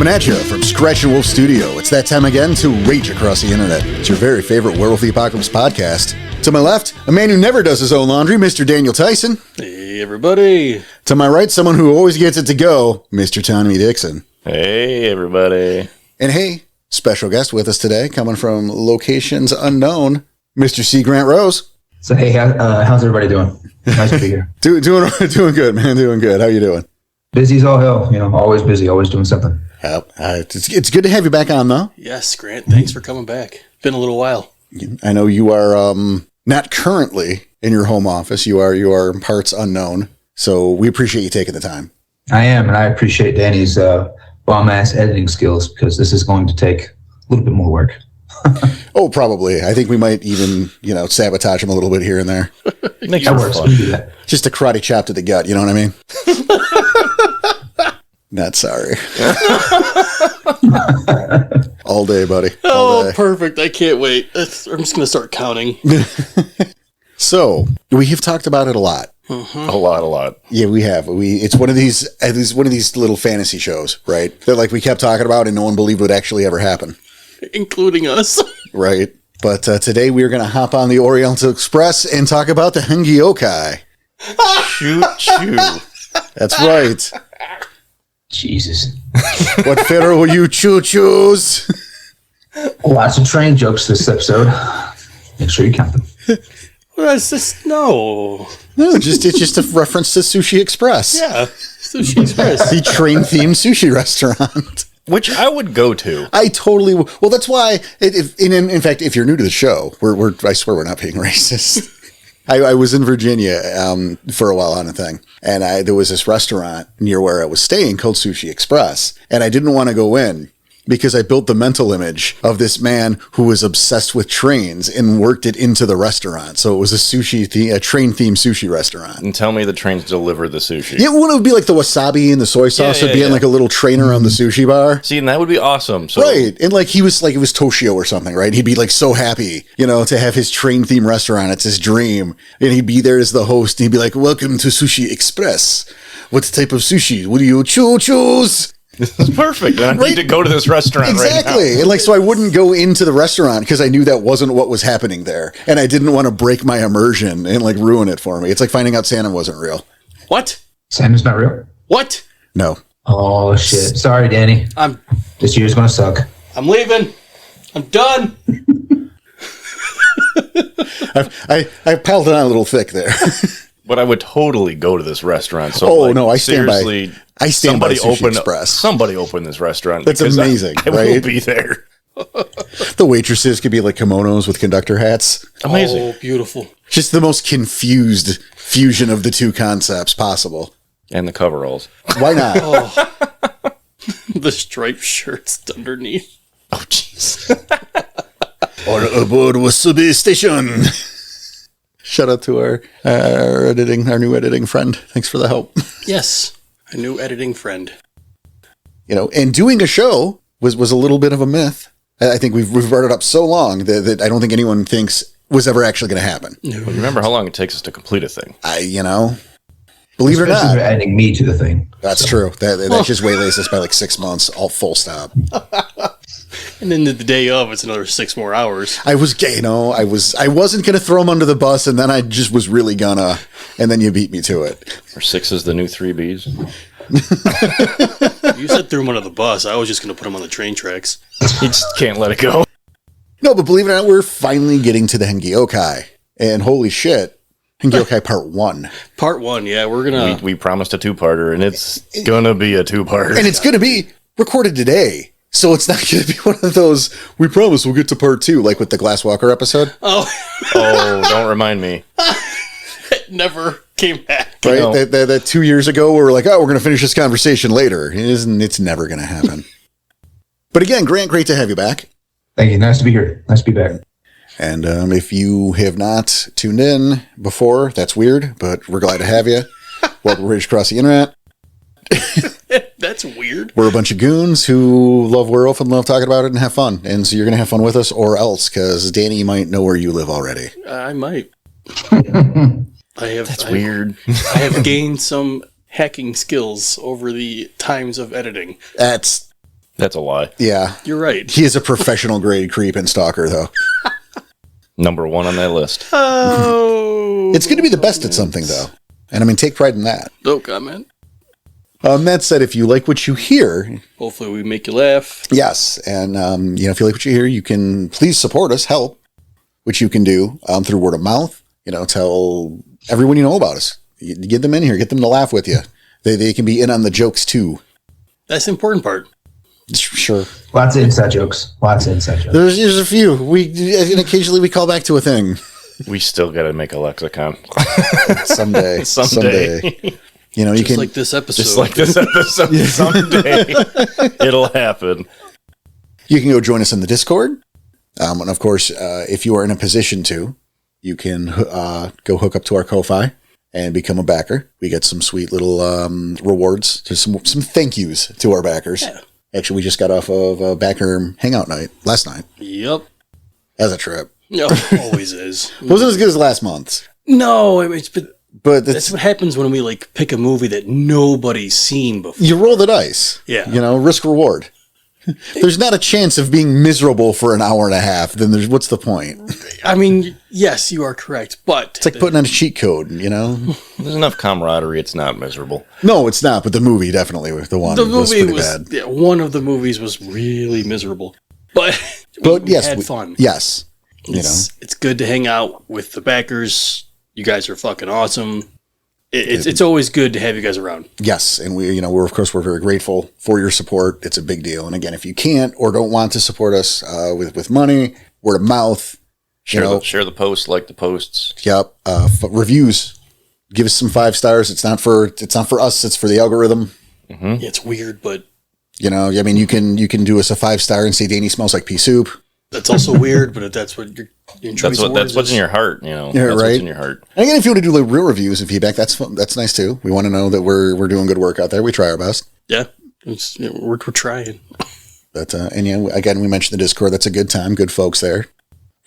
Coming at you from Scratch and Wolf Studio. It's that time again to rage across the internet. It's your very favorite Werewolf the Apocalypse podcast. To my left, a man who never does his own laundry, Mr. Daniel Tyson. Hey, everybody. To my right, someone who always gets it to go, Mr. Tommy Dixon. Hey, everybody. And hey, special guest with us today, coming from locations unknown, Mr. C. Grant Rose. So, hey, how's everybody doing? Nice to be here. Doing good, man. Doing good. How you doing? Busy as all hell. You know, always busy, always doing something. It's good to have you back on, though. Yes, Grant. Thanks for coming back. Been a little while. I know you are not currently in your home office. You are in parts unknown. So we appreciate you taking the time. I am, and I appreciate Danny's bomb-ass editing skills because this is going to take a little bit more work. Oh, probably. I think we might even, sabotage him a little bit here and there. That works. We do that. Just a karate chop to the gut, you know what I mean? Not sorry. All day, buddy. All day. Perfect. I can't wait. I'm just going to start counting. So, we have talked about it a lot. Mm-hmm. A lot. Yeah, we have. It's one of these little fantasy shows, right? That like we kept talking about and no one believed would actually ever happen. Including us. Right. But today we are going to hop on the Oriental Express and talk about the Hengeyokai. Choo-choo. That's right. Jesus. What federal will you choo-choos? Lots of train jokes this episode. Make sure you count them. What is this? No, it's just a reference to Sushi Express. Yeah, Sushi Express. The train-themed sushi restaurant. Which I would go to. I totally will. Well, that's why, in fact, if you're new to the show, I swear we're not being racist. I was in Virginia for a while on a thing, and there was this restaurant near where I was staying called Sushi Express, and I didn't want to go in because I built the mental image of this man who was obsessed with trains and worked it into the restaurant. So it was a train-themed sushi restaurant. And tell me the trains deliver the sushi. Yeah, well, it would be like the wasabi and the soy sauce would be in like a little trainer on the sushi bar. See, and that would be awesome. So. Right. And like it was Toshio or something, right? He'd be like so happy, to have his train-themed restaurant. It's his dream. And he'd be there as the host. And he'd be like, welcome to Sushi Express. What type of sushi? What do you choose? This is perfect. I need to go to this restaurant exactly. right now. And so I wouldn't go into the restaurant because I knew that wasn't what was happening there. And I didn't want to break my immersion and ruin it for me. It's like finding out Santa wasn't real. What? Santa's not real? What? No. Oh, shit. Sorry, Danny. This year's going to suck. I'm leaving. I'm done. I piled it on a little thick there. But I would totally go to this restaurant. So no, I stand seriously, by. I stand by Sushi Express. Somebody open this restaurant. That's amazing, I right? will be there. The waitresses could be like kimonos with conductor hats. Amazing. Oh, beautiful. Just the most confused fusion of the two concepts possible. And the coveralls. Why not? The striped shirts underneath. Oh, jeez. Or aboard Wasabi Station. Shout out to our new editing friend. Thanks for the help. Yes, a new editing friend. And doing a show was a little bit of a myth. I think we've brought it up so long that I don't think anyone thinks was ever actually going to happen. Well, remember how long it takes us to complete a thing. Believe it or not. They're adding me to the thing. That's true. That just waylays us by 6 months, all full stop. And then the day of, it's another 6 more hours. I wasn't gonna throw him under the bus, and then I just was really gonna, and then you beat me to it. Or 6 is the new 3 Bs. You said threw him under the bus. I was just gonna put him on the train tracks. You just can't let it go. No, but believe it or not, we're finally getting to the Hengeyokai, and holy shit, Hengeyokai Part 1. Part 1, yeah, we're gonna. We promised a 2-parter, and it's gonna be a 2-parter, and it's gonna be recorded today. So it's not going to be one of those, we promise we'll get to part 2, like with the Glasswalker episode. Oh, don't remind me. It never came back. Right? That 2 years ago, we were like, we're going to finish this conversation later. It's never going to happen. But again, Grant, great to have you back. Thank you. Nice to be here. Nice to be back. And if you have not tuned in before, that's weird, but we're glad to have you. Welcome to Rage Across the Internet. That's weird. We're a bunch of goons who love werewolf and love talking about it and have fun. And so you're going to have fun with us or else, because Danny might know where you live already. I might. That's weird. I have gained some hacking skills over the times of editing. That's That's a lie. Yeah. You're right. He is a professional grade creep and stalker, though. Number 1 on that list. Oh. It's good to be the best at something, though. And I mean, take pride in that. No comment. That said, if you like what you hear, Hopefully we make you laugh. yes, and if you like what you hear, you can please support us, help, which you can do through word of mouth. Tell everyone you know about us. You get them in here, get them to laugh with you. They can be in on the jokes too. That's the important part. Sure. Lots of inside jokes. There's a few. And occasionally we call back to a thing. We still got to make a lexicon. Someday. Someday. You Just can like this episode. Just like this episode. Someday. It'll happen. You can go join us in the Discord. And of course, if you are in a position to, you can go hook up to our Ko-Fi and become a backer. We get some sweet little rewards, to some thank yous to our backers. Yeah. Actually, we just got off of a backer hangout night last night. Yep. That was a trip. No, always is. It wasn't as good as last month's. No, I mean, But that's what happens when we pick a movie that nobody's seen before. you roll the dice. Yeah. Risk reward. There's not a chance of being miserable for an hour and a half. Then what's the point? I mean, yes, you are correct, but It's like putting on a cheat code, There's enough camaraderie. It's not miserable. No, it's not. But the movie definitely was the one. the was movie pretty was bad. yeah, one of the movies was really miserable. But we Yes, had fun. Yes, It's good to hang out with the backers. You guys are fucking awesome. It's always good to have you guys around. yes, and we're very grateful for your support. It's a big deal. And again, if you can't or don't want to support us with money, word of mouth, Share the posts, like the posts. yep, reviews. Give us some 5 stars. It's not for us. It's for the algorithm. Yeah, it's weird, but I mean, you can do us a 5-star and say Danny smells like pea soup. that's also weird. But if that's what your choice That's what's in your heart. Yeah, That's right. what's in your heart. And again, if you want to do real reviews and feedback, that's fun. That's nice too. We want to know that we're doing good work out there. We try our best. Yeah, we're trying. But again, we mentioned the Discord. That's a good time. Good folks there.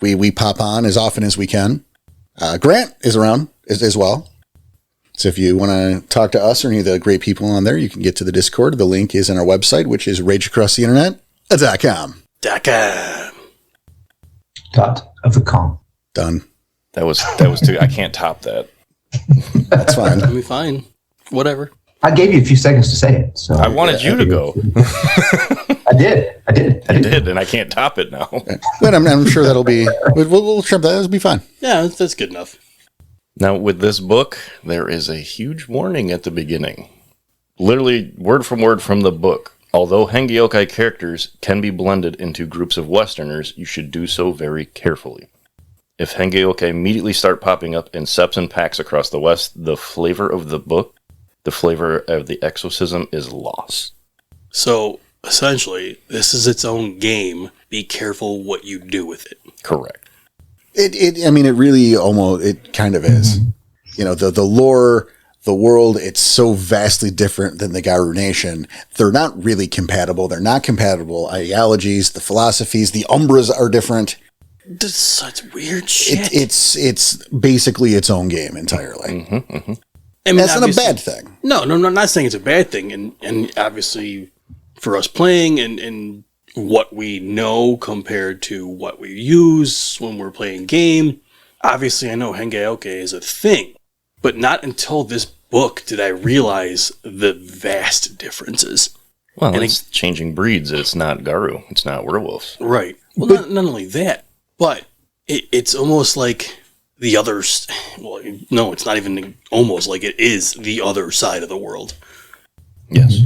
We pop on as often as we can. Grant is around as well. So if you want to talk to us or any of the great people on there, you can get to the Discord. The link is on our website, which is rageacrosstheinternet.com. Dot of the com. Done. That was too. I can't top that. That's fine. I mean, fine, whatever. I gave you a few seconds to say it, so I wanted you to go. I did. I did, and I can't top it now. But I'm sure that'll be. We'll trim that. That'll be fine. Yeah, that's good enough. Now, with this book, there is a huge warning at the beginning. Literally, word from the book. Although Hengeyokai characters can be blended into groups of Westerners, you should do so very carefully. If Hengeyokai immediately start popping up in seps and packs across the West, the flavor of the book, the flavor of the exorcism is lost. So, essentially, this is its own game. Be careful what you do with it. Correct. It really almost, it kind of is. The lore, the world, it's so vastly different than the Garu Nation. They're not really compatible. They're not compatible. Ideologies, the philosophies, the Umbras are different. That's such weird shit. It's basically its own game entirely. I mean, That's not a bad thing. No, I'm not saying it's a bad thing. And obviously, for us playing and what we know compared to what we use when we're playing game, obviously I know Hengeyokai is a thing. But not until this book did I realize the vast differences. Well, and it's changing breeds. It's not Garu. It's not werewolves. Right. Well, not only that, but it's almost like the others. Well, no, it's not even almost like it is the other side of the world. Yes.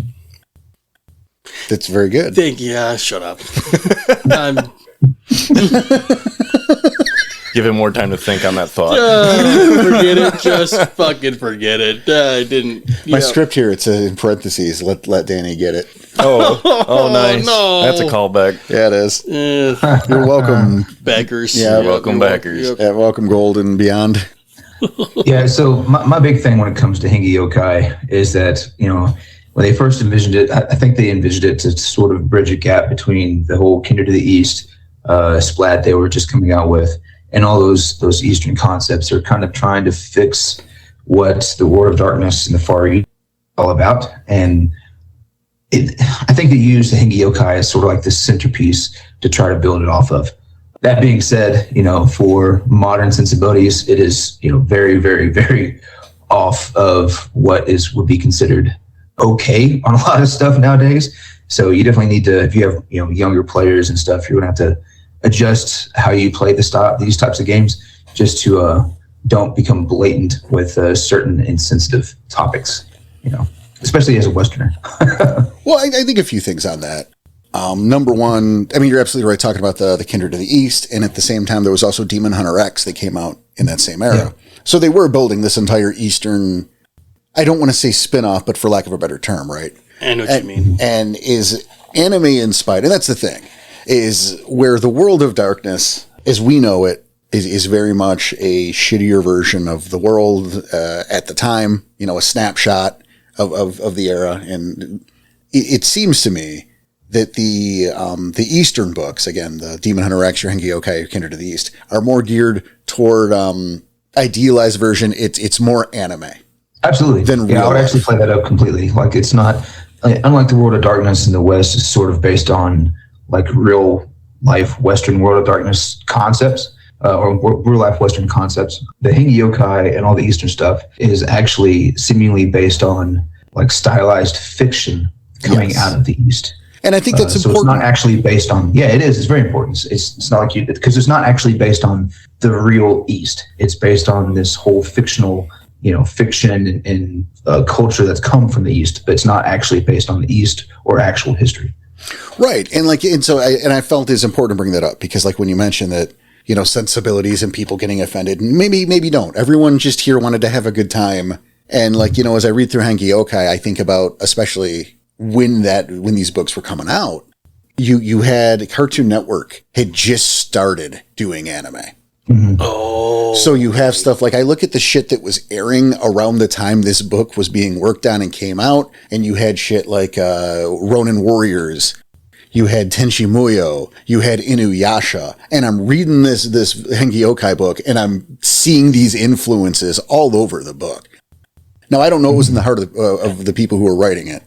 That's very good. Yeah, shut up. Give him more time to think on that thought. Forget it. Just fucking forget it. I didn't. My script here, it's in parentheses. Let Danny get it. Oh, nice. no. That's a callback. Yeah, it is. You're welcome. Backers. Yeah, welcome backers. Yep. Yeah, welcome Gold and beyond. Yeah, so my big thing when it comes to Hengeyokai is that, when they first envisioned it, I think they envisioned it to sort of bridge a gap between the whole Kindred of the East splat they were just coming out with, and all those Eastern concepts are kind of trying to fix what the World of Darkness and the Far East is all about. And I think they use the Hengeyokai as sort of like the centerpiece to try to build it off of. That being said, for modern sensibilities, it is, very, very, very off of what would be considered okay on a lot of stuff nowadays. So you definitely need to, if you have, younger players and stuff, you're going to have to adjust how you play these types of games just to don't become blatant with certain insensitive topics, especially as a Westerner. Well, I think a few things on that. Number one, I mean, you're absolutely right talking about the Kindred of the East, and at the same time, there was also Demon Hunter X that came out in that same era. Yeah. So they were building this entire Eastern, I don't want to say spin-off, but for lack of a better term, right? I know what you mean. And is anime inspired, and that's the thing, is where the world of darkness, as we know it, is very much a shittier version of the world at the time, a snapshot of the era. And it seems to me that the Eastern books, again, the Demon Hunter X, your Hengeyokai, your Kindred of the East, are more geared toward idealized version. It's more anime. Absolutely. Than real I would life. actually play that up completely. Like, it's not, unlike the World of Darkness in the West, is sort of based on like real life Western World of Darkness concepts. Or real life Western concepts. The Hengeyokai and all the Eastern stuff is actually seemingly based on like stylized fiction coming out of the East. And I think that's so important. It's not actually based on, it is. It's very important. It's not like because it's not actually based on the real East. It's based on this whole fictional, fiction and culture that's come from the East, but it's not actually based on the East or actual history. Right. And so I felt it's important to bring that up because like when you mentioned that, sensibilities and people getting offended. Maybe don't. Everyone just here wanted to have a good time. And like, as I read through Hengeyokai, I think about, especially when these books were coming out, you had Cartoon Network had just started doing anime. Mm-hmm. Oh. So you have stuff like, I look at the shit that was airing around the time this book was being worked on and came out. And you had shit like, Ronin Warriors. You had Tenshi Muyo, you had Inuyasha, and I'm reading this Hengeyokai book, and I'm seeing these influences all over the book. Now, I don't know what was in the heart of the people who were writing it,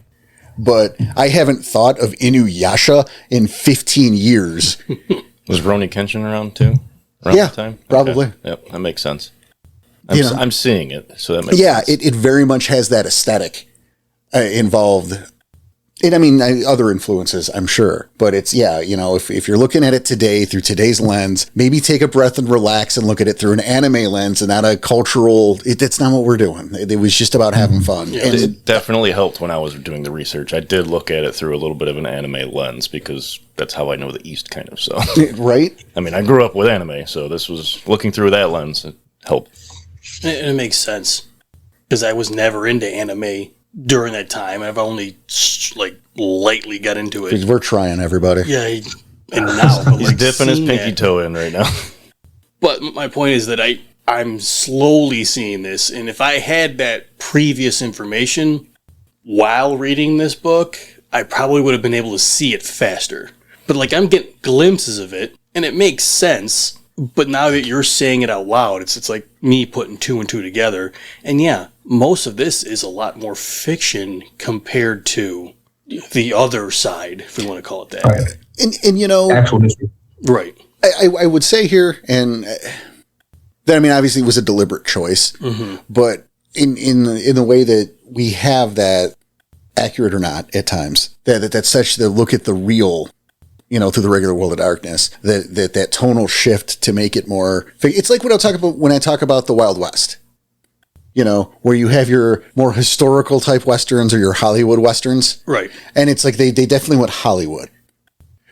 but I haven't thought of Inuyasha in 15 years. Was Rurouni Kenshin around too? Around Yeah, the time? probably. Okay. Yep, that makes sense. I'm seeing it, so that makes sense. Yeah, it very much has that aesthetic involved. And I mean, other influences, I'm sure. But it's, if you're looking at it today through today's lens, maybe take a breath and relax and look at it through an anime lens and not a cultural. That's not what we're doing. It was just about having fun. Yeah, and It definitely helped when I was doing the research. I did look at it through a little bit of an anime lens because that's how I know the East, kind of. So, right? I mean, I grew up with anime, so this was looking through that lens. It helped. It makes sense because I was never into anime during that time. I've only lightly got into it. We're trying, everybody. Yeah, and now but He's dipping his pinky that. toe in right now. But my point is that I'm slowly seeing this, and if I had that previous information while reading this book, I probably would have been able to see it faster. But like I'm getting glimpses of it, and it makes sense. But now that you're saying it out loud, it's like me putting two and two together. And yeah, most of this is a lot more fiction compared to the other side, if we want to call it that. Right. And Actual history. Right. I would say here, and that, I mean, obviously it was a deliberate choice, but in the way that we have that, accurate or not at times, that's such the look at the real, through the regular world of darkness, that tonal shift to make it more, it's like what I'll talk about when I talk about the Wild West, where you have your more historical type Westerns or your Hollywood Westerns. Right. And it's like, they definitely went Hollywood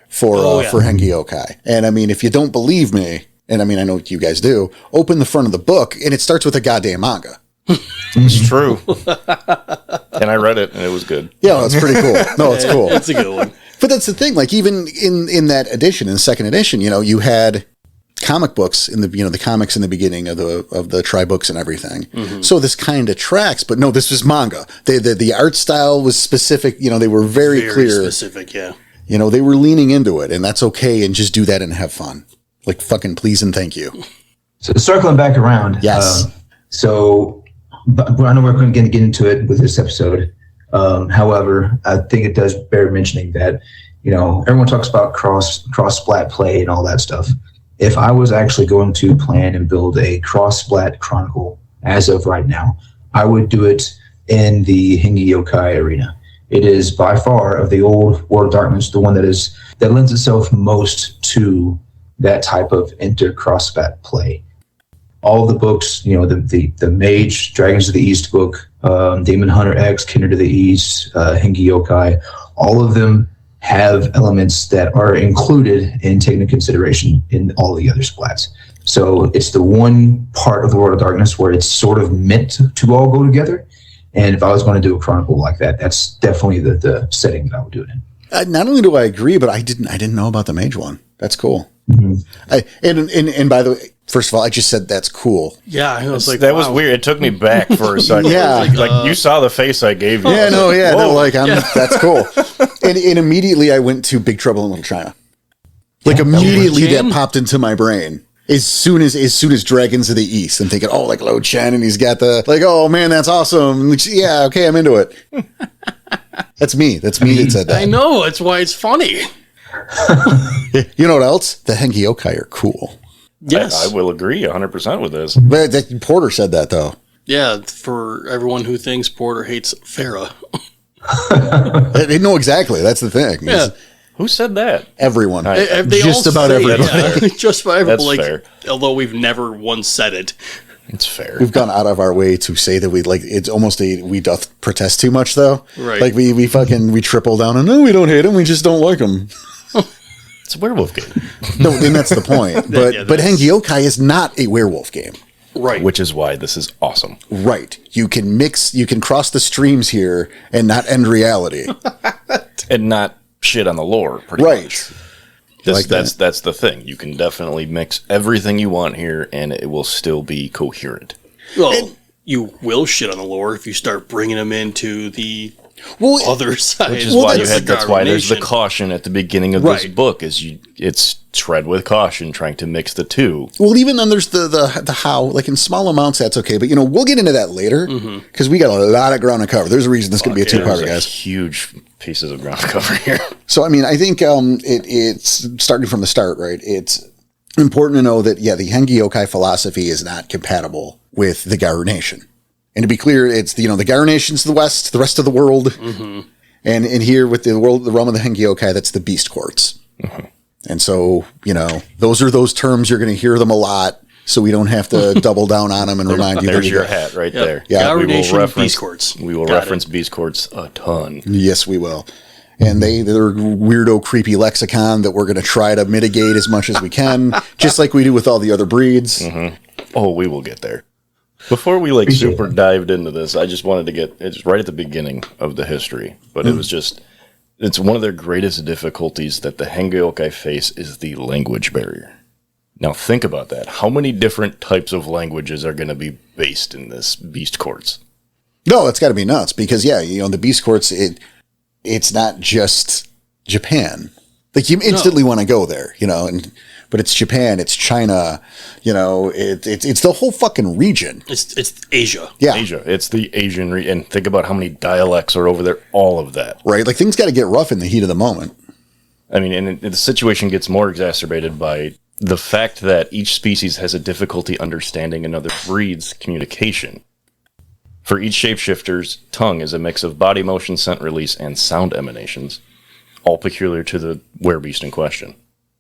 for Hengeyokai. And I mean, if you don't believe me, and I mean, I know what you guys do, open the front of the book and it starts with a goddamn manga. It's true. And I read it, and it was good. Yeah, that's pretty cool. No, it's cool. That's a good one. But that's the thing. Like even in that edition, in the second edition, you had comic books in the comics in the beginning of the tri books and everything. So this kind of tracks, but no, this was manga. The art style was specific. They were very clear. Specific, yeah. They were leaning into it, and that's okay. And just do that and have fun. Like fucking please and thank you. So circling back around. Yes. But I know we're going to get into it with this episode. However, I think it does bear mentioning that, everyone talks about cross splat play and all that stuff. If I was actually going to plan and build a cross splat chronicle as of right now, I would do it in the Hengeyokai arena. It is by far of the old World of Darkness the one that lends itself most to that type of cross splat play. All the books, the Mage, Dragons of the East book, Demon Hunter X, Kindred of the East, Hengeyokai, all of them have elements that are included and taken into consideration in all the other splats. So it's the one part of the World of Darkness where it's sort of meant to all go together. And if I was going to do a chronicle like that, that's definitely the setting that I would do it in. Not only do I agree, but I didn't know about the Mage one. That's cool. Mm-hmm. And by the way, first of all, I just said that's cool. Yeah, I was like, that was weird. It took me back for a second. Yeah, like you saw the face I gave you. Yeah, that's cool. And immediately I went to Big Trouble in Little China. Like immediately that popped into my brain. As soon as Dragons of the East, I'm thinking, like Lo Chen, and he's got the oh man, that's awesome. Yeah, okay, I'm into it. That's me that said that. I know, that's why it's funny. You know what else? The Hengeyokai are cool. Yes. I will agree 100% with this. But Porter said that, though. Yeah, for everyone who thinks Porter hates Farah. They know exactly. That's the thing. Yeah. Who said that? Everyone. Just about everybody. Just about everybody. That's fair. Although we've never once said it. It's fair. We've gone out of our way to say that it's almost we doth protest too much, though. Right. Like we triple down on, no, we don't hate him. We just don't like him. It's a werewolf game. No, and that's the point. But Hengeyokai is not a werewolf game. Right. Which is why this is awesome. Right. You can cross the streams here and not end reality. And not shit on the lore, pretty much. That's the thing. You can definitely mix everything you want here, and it will still be coherent. Well, you will shit on the lore if you start bringing them into the other side. Which is why that's why there's the caution at the beginning of this book. It's tread with caution, trying to mix the two. Well, even then there's the how, like in small amounts, that's okay. But we'll get into that later because we got a lot of ground to cover. There's a reason this could be a two-parter, guys. Huge pieces of ground to cover here. So, I mean, I think it's starting from the start, right? It's important to know that, the Hengeyokai philosophy is not compatible with the Garu Nation. And to be clear, it's the Garu Nation's the West, the rest of the world. Mm-hmm. And here with the realm of the Hengeyokai, that's the Beast Courts. Mm-hmm. And so, those are those terms. You're going to hear them a lot, so we don't have to double down on them and remind you. There's your hat right there. Yeah, Garu Nation, Beast Courts. We will reference Beast Courts a ton. Yes, we will. And they're weirdo, creepy lexicon that we're going to try to mitigate as much as we can, just like we do with all the other breeds. Mm-hmm. Oh, we will get there. Before we super dived into this, I just wanted to get it's right at the beginning of the history, but it was it's one of their greatest difficulties that the Hengeyokai face is the language barrier. Now think about that. How many different types of languages are going to be based in this Beast Courts? No, it's got to be nuts because the Beast Courts it's not just Japan. Like you instantly want to go there, but it's Japan, it's China, it's the whole fucking region. It's Asia. Yeah. Asia. It's the Asian region. And think about how many dialects are over there, all of that. Right. Like things got to get rough in the heat of the moment. I mean, and the situation gets more exacerbated by the fact that each species has a difficulty understanding another breed's communication. For each shapeshifter's tongue is a mix of body motion, scent release, and sound emanations, all peculiar to the werebeast in question.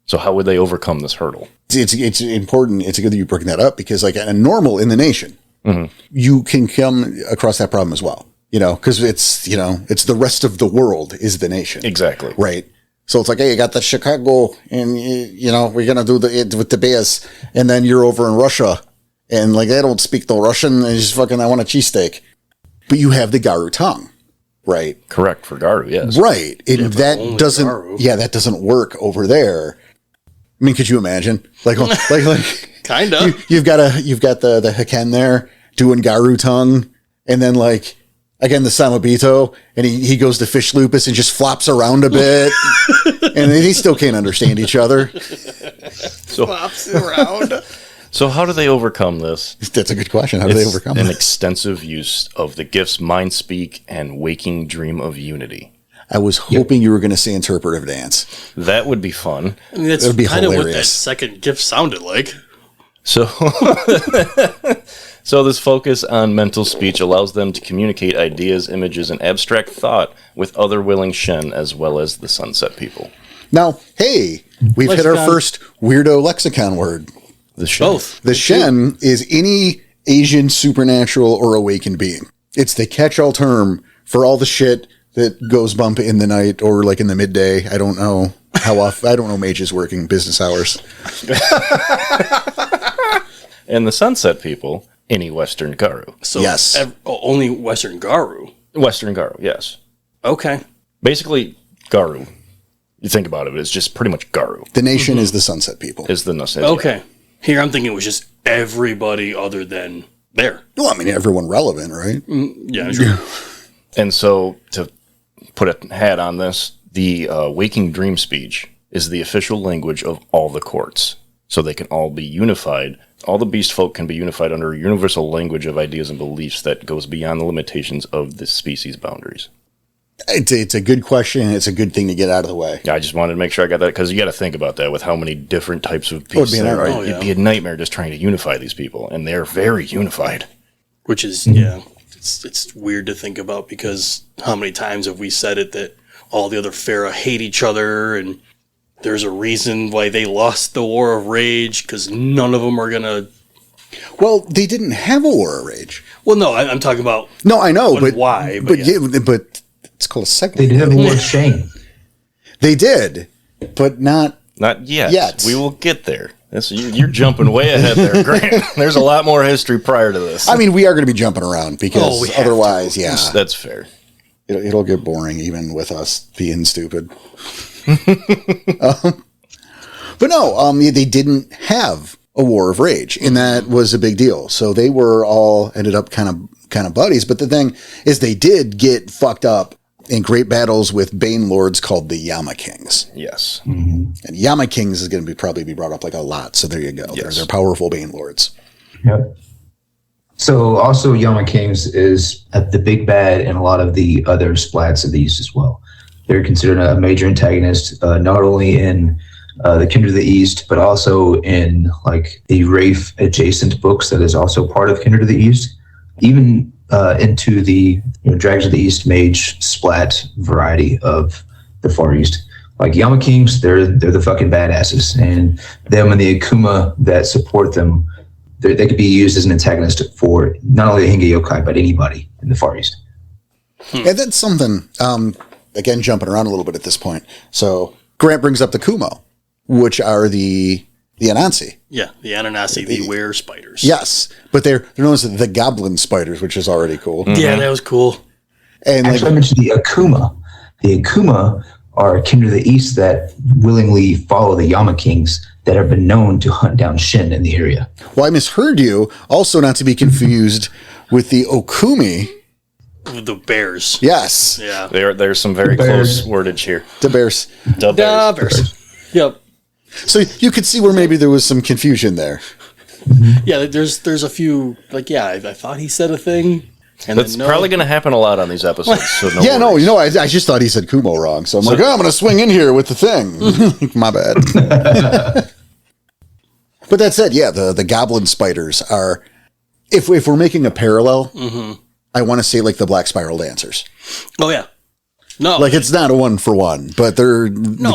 So how would they overcome this hurdle? It's important. It's good that you bring that up because like a normal in the nation, you can come across that problem as well, because it's the rest of the world is the nation. Exactly. Right. So it's like, hey, you got the Chicago and, we're going to do it with the Bears. And then you're over in Russia and like, they don't speak the Russian. And just fucking, I want a cheesesteak. But you have the Garu tongue. Right. Correct. For Garu. Yes. Right. That doesn't, Garu. that doesn't work over there. I mean, could you imagine? Like kind of. You've got the Haken there doing Garu tongue, and then like again the Samabito, and he goes to Fish Lupus and just flops around a bit, and they still can't understand each other. So flops around. So how do they overcome this? That's a good question. How do they overcome an it? extensive use of the gifts Mind Speak and Waking Dream of Unity. I was hoping you were going to say interpretive dance. That would be fun. I mean, that's It would be kind of what that hilarious. second gift sounded like. So, so this focus on mental speech allows them to communicate ideas, images, and abstract thought with other willing Shen as well as the Sunset people. Now, hey, we've hit our Lexicon. first weirdo lexicon word. The Shen. Both. The Shen is any Asian supernatural or awakened being. It's the catch-all term for all the shit that goes bump in the night or like in the midday. I don't know how often. I don't know mages working business hours. And the Sunset people, any Western Garu. So Yes. only Western Garu. Western Garu, yes. Okay. Basically, Garu. You think about it, it's just pretty much Garu. The nation is the Sunset people. Is the Nus. Okay. Here I'm thinking it was just everybody other than there. Well, I mean, everyone relevant, right? Yeah, sure. And so, to put a hat on this, the Waking Dream speech is the official language of all the courts. So they can all be unified. All the beast folk can be unified under a universal language of ideas and beliefs that goes beyond the limitations of the species boundaries. It's a good question. It's a good thing to get out of the way. I just wanted to make sure I got that, because you got to think about that with how many different types of beasts be an there are. nightmare. It'd be a nightmare just trying to unify these people, and they're very unified. Which is, yeah, it's weird to think about because how many times have we said it that all the other Pharaoh hate each other and there's a reason why they lost the War of Rage because none of them are going to... Well, they didn't have a war of rage. Well, no, I'm talking about... No, I know, But but why? But But yeah, but it's called a segment. They did have a war of shame. They did, but not. Not yet. Yet. We will get there. You're jumping way ahead there, Grant. There's a lot more history prior to this. I mean, we are going to be jumping around because we have otherwise, yeah, That's fair. it'll get boring even with us being stupid. But no, they didn't have a war of rage, and that was a big deal. So they were all ended up kind of buddies. But the thing is, they did get fucked up in great battles with Bane lords called the Yama Kings. Yes. And Yama Kings is going to probably be brought up like a lot. So there you go. Yes. They're powerful Bane lords. Yep. So also Yama Kings is the big bad in a lot of the other splats of the East as well. They're considered a major antagonist, not only in the Kindred of the East, but also in like the Wraith adjacent books that is also part of Kindred of the East, even into the Dragons of the East mage splat variety of the Far East. Like Yama Kings, they're the fucking badasses, and them and the Akuma that support them, they could be used as an antagonist for not only the Hengeyokai, but anybody in the Far East. And that's something, again, jumping around a little bit at this point. So Grant brings up the Kumo, which are the Anansi. Yeah, the Ananasi, the were spiders. Yes, but they're known as the goblin spiders, which is already cool. Yeah, that was cool. And Actually, I like, mentioned the Akuma. The Akuma are Kindred of the East that willingly follow the Yama Kings that have been known to hunt down Shin in the area. well, I misheard you. Also, not to be confused with the Okumi. With the bears. Yes, Yeah. There's some very Bears. close wordage here. the bears. The Da bears. bears. Yep. So you could see where maybe there was some confusion there. Yeah, there's a few, like, yeah, I thought he said a thing. And That's then no. probably going to happen a lot on these episodes. So no Yeah, no, worries. I just thought he said Kumo wrong. So I'm like, I'm going to swing in here with the thing. My bad. But that said, yeah, the goblin spiders are, if we're making a parallel, I want to say like the black spiral dancers. Oh, yeah. No. Like it's not a one for one, but the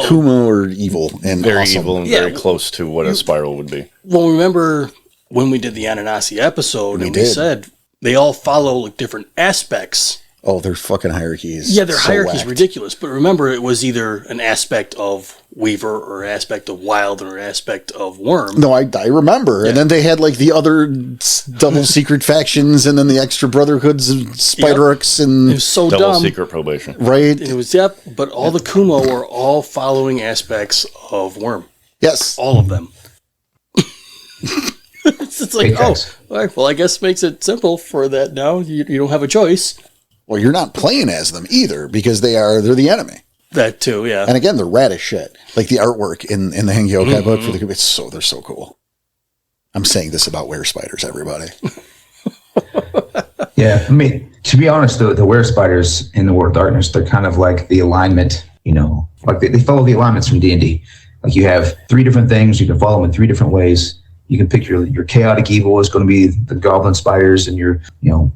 Kumo are evil and Very awesome. evil and Yeah. very close to what a spiral would be. Well, remember when we did the Ananasi episode, and we did. said they all follow like different aspects. Oh, their fucking hierarchies. Yeah, their so hierarchy is whacked. ridiculous. But remember, it was either an aspect of Weaver or an aspect of Wild or an aspect of Worm. No, I remember. And then they had like the other double secret factions and then the extra brotherhoods of Spiderux It and was so Double dumb. secret probation. right. It was, yep, but all the Kumo were all following aspects of Worm. Yes. All of them. It's like, Big oh, facts. all right, well, I guess makes it simple for that now. You don't have a choice. Well, you're not playing as them either because they're the enemy. That too, yeah. And again, they're rad as shit. Like the artwork in the Hengeyokai book for they're so cool. I'm saying this about were spiders, everybody. Yeah, I mean, to be honest, the were spiders in the World of Darkness, they're kind of like the alignment, like they follow the alignments from D&D. Like you have 3 different things, you can follow them in 3 different ways. You can pick your chaotic evil is going to be the goblin spiders, and your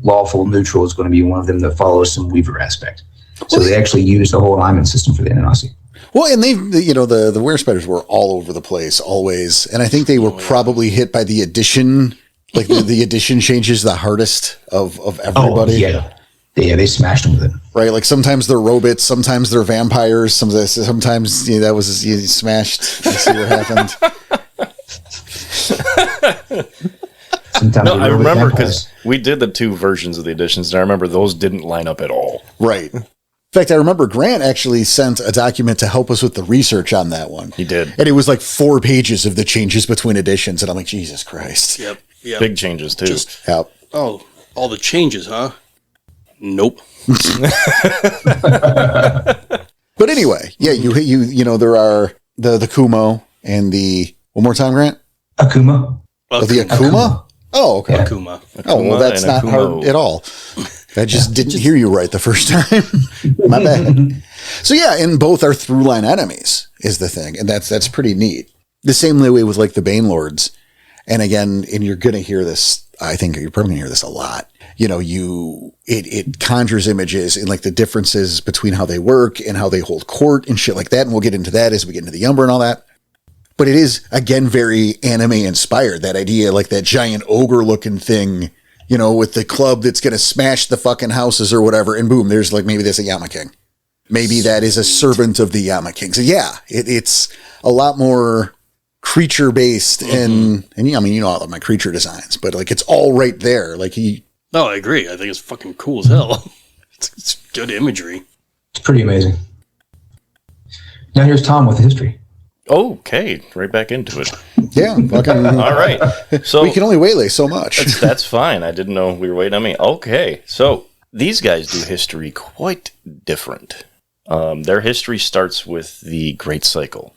lawful neutral is going to be one of them that follows some Weaver aspect. So they actually use the whole alignment system for the Ananasi. Well, and the were spiders were all over the place always, and I think they were probably hit by the addition. Like the addition changes the hardest of everybody. Oh, yeah, they smashed them with it. Right, like sometimes they're robots, sometimes they're vampires, sometimes that was you smashed. You see what happened. No, I remember because we did the 2 versions of the editions, and I remember those didn't line up at all. Right. In fact, I remember Grant actually sent a document to help us with the research on that one. He did. And it was like 4 pages of the changes between editions, and I'm like, Jesus Christ. Yep. Big changes, too. Yep. Oh, all the changes, huh? Nope. But anyway, yeah, there are the Kumo and the, one more time, Grant? Akuma. Oh, the Akuma? Oh, okay. Yeah. Akuma. Oh, well, that's not hard at all. I just didn't hear you right the first time. My bad. So yeah, and both are through line enemies is the thing. And that's pretty neat. The same way with like the Bane Lords. And again, and you're going to hear this, I think you're probably going to hear this a lot. It conjures images and like the differences between how they work and how they hold court and shit like that. And we'll get into that as we get into the Umbra and all that. But it is, again, very anime inspired. That idea, like that giant ogre looking thing, with the club that's going to smash the fucking houses or whatever. And boom, there's like, maybe there's a Yama King. Maybe that is a servant of the Yama King. So yeah, it's a lot more creature based. And I mean, all of my creature designs, but like, it's all right there. Like No, I agree. I think it's fucking cool as hell. It's good imagery. It's pretty amazing. Now here's Tom with the history. Okay, right back into it. yeah, fucking. All right. So we can only waylay so much. That's fine. I didn't know we were waiting on me. Okay, so these guys do history quite different. Their history starts with the Great Cycle,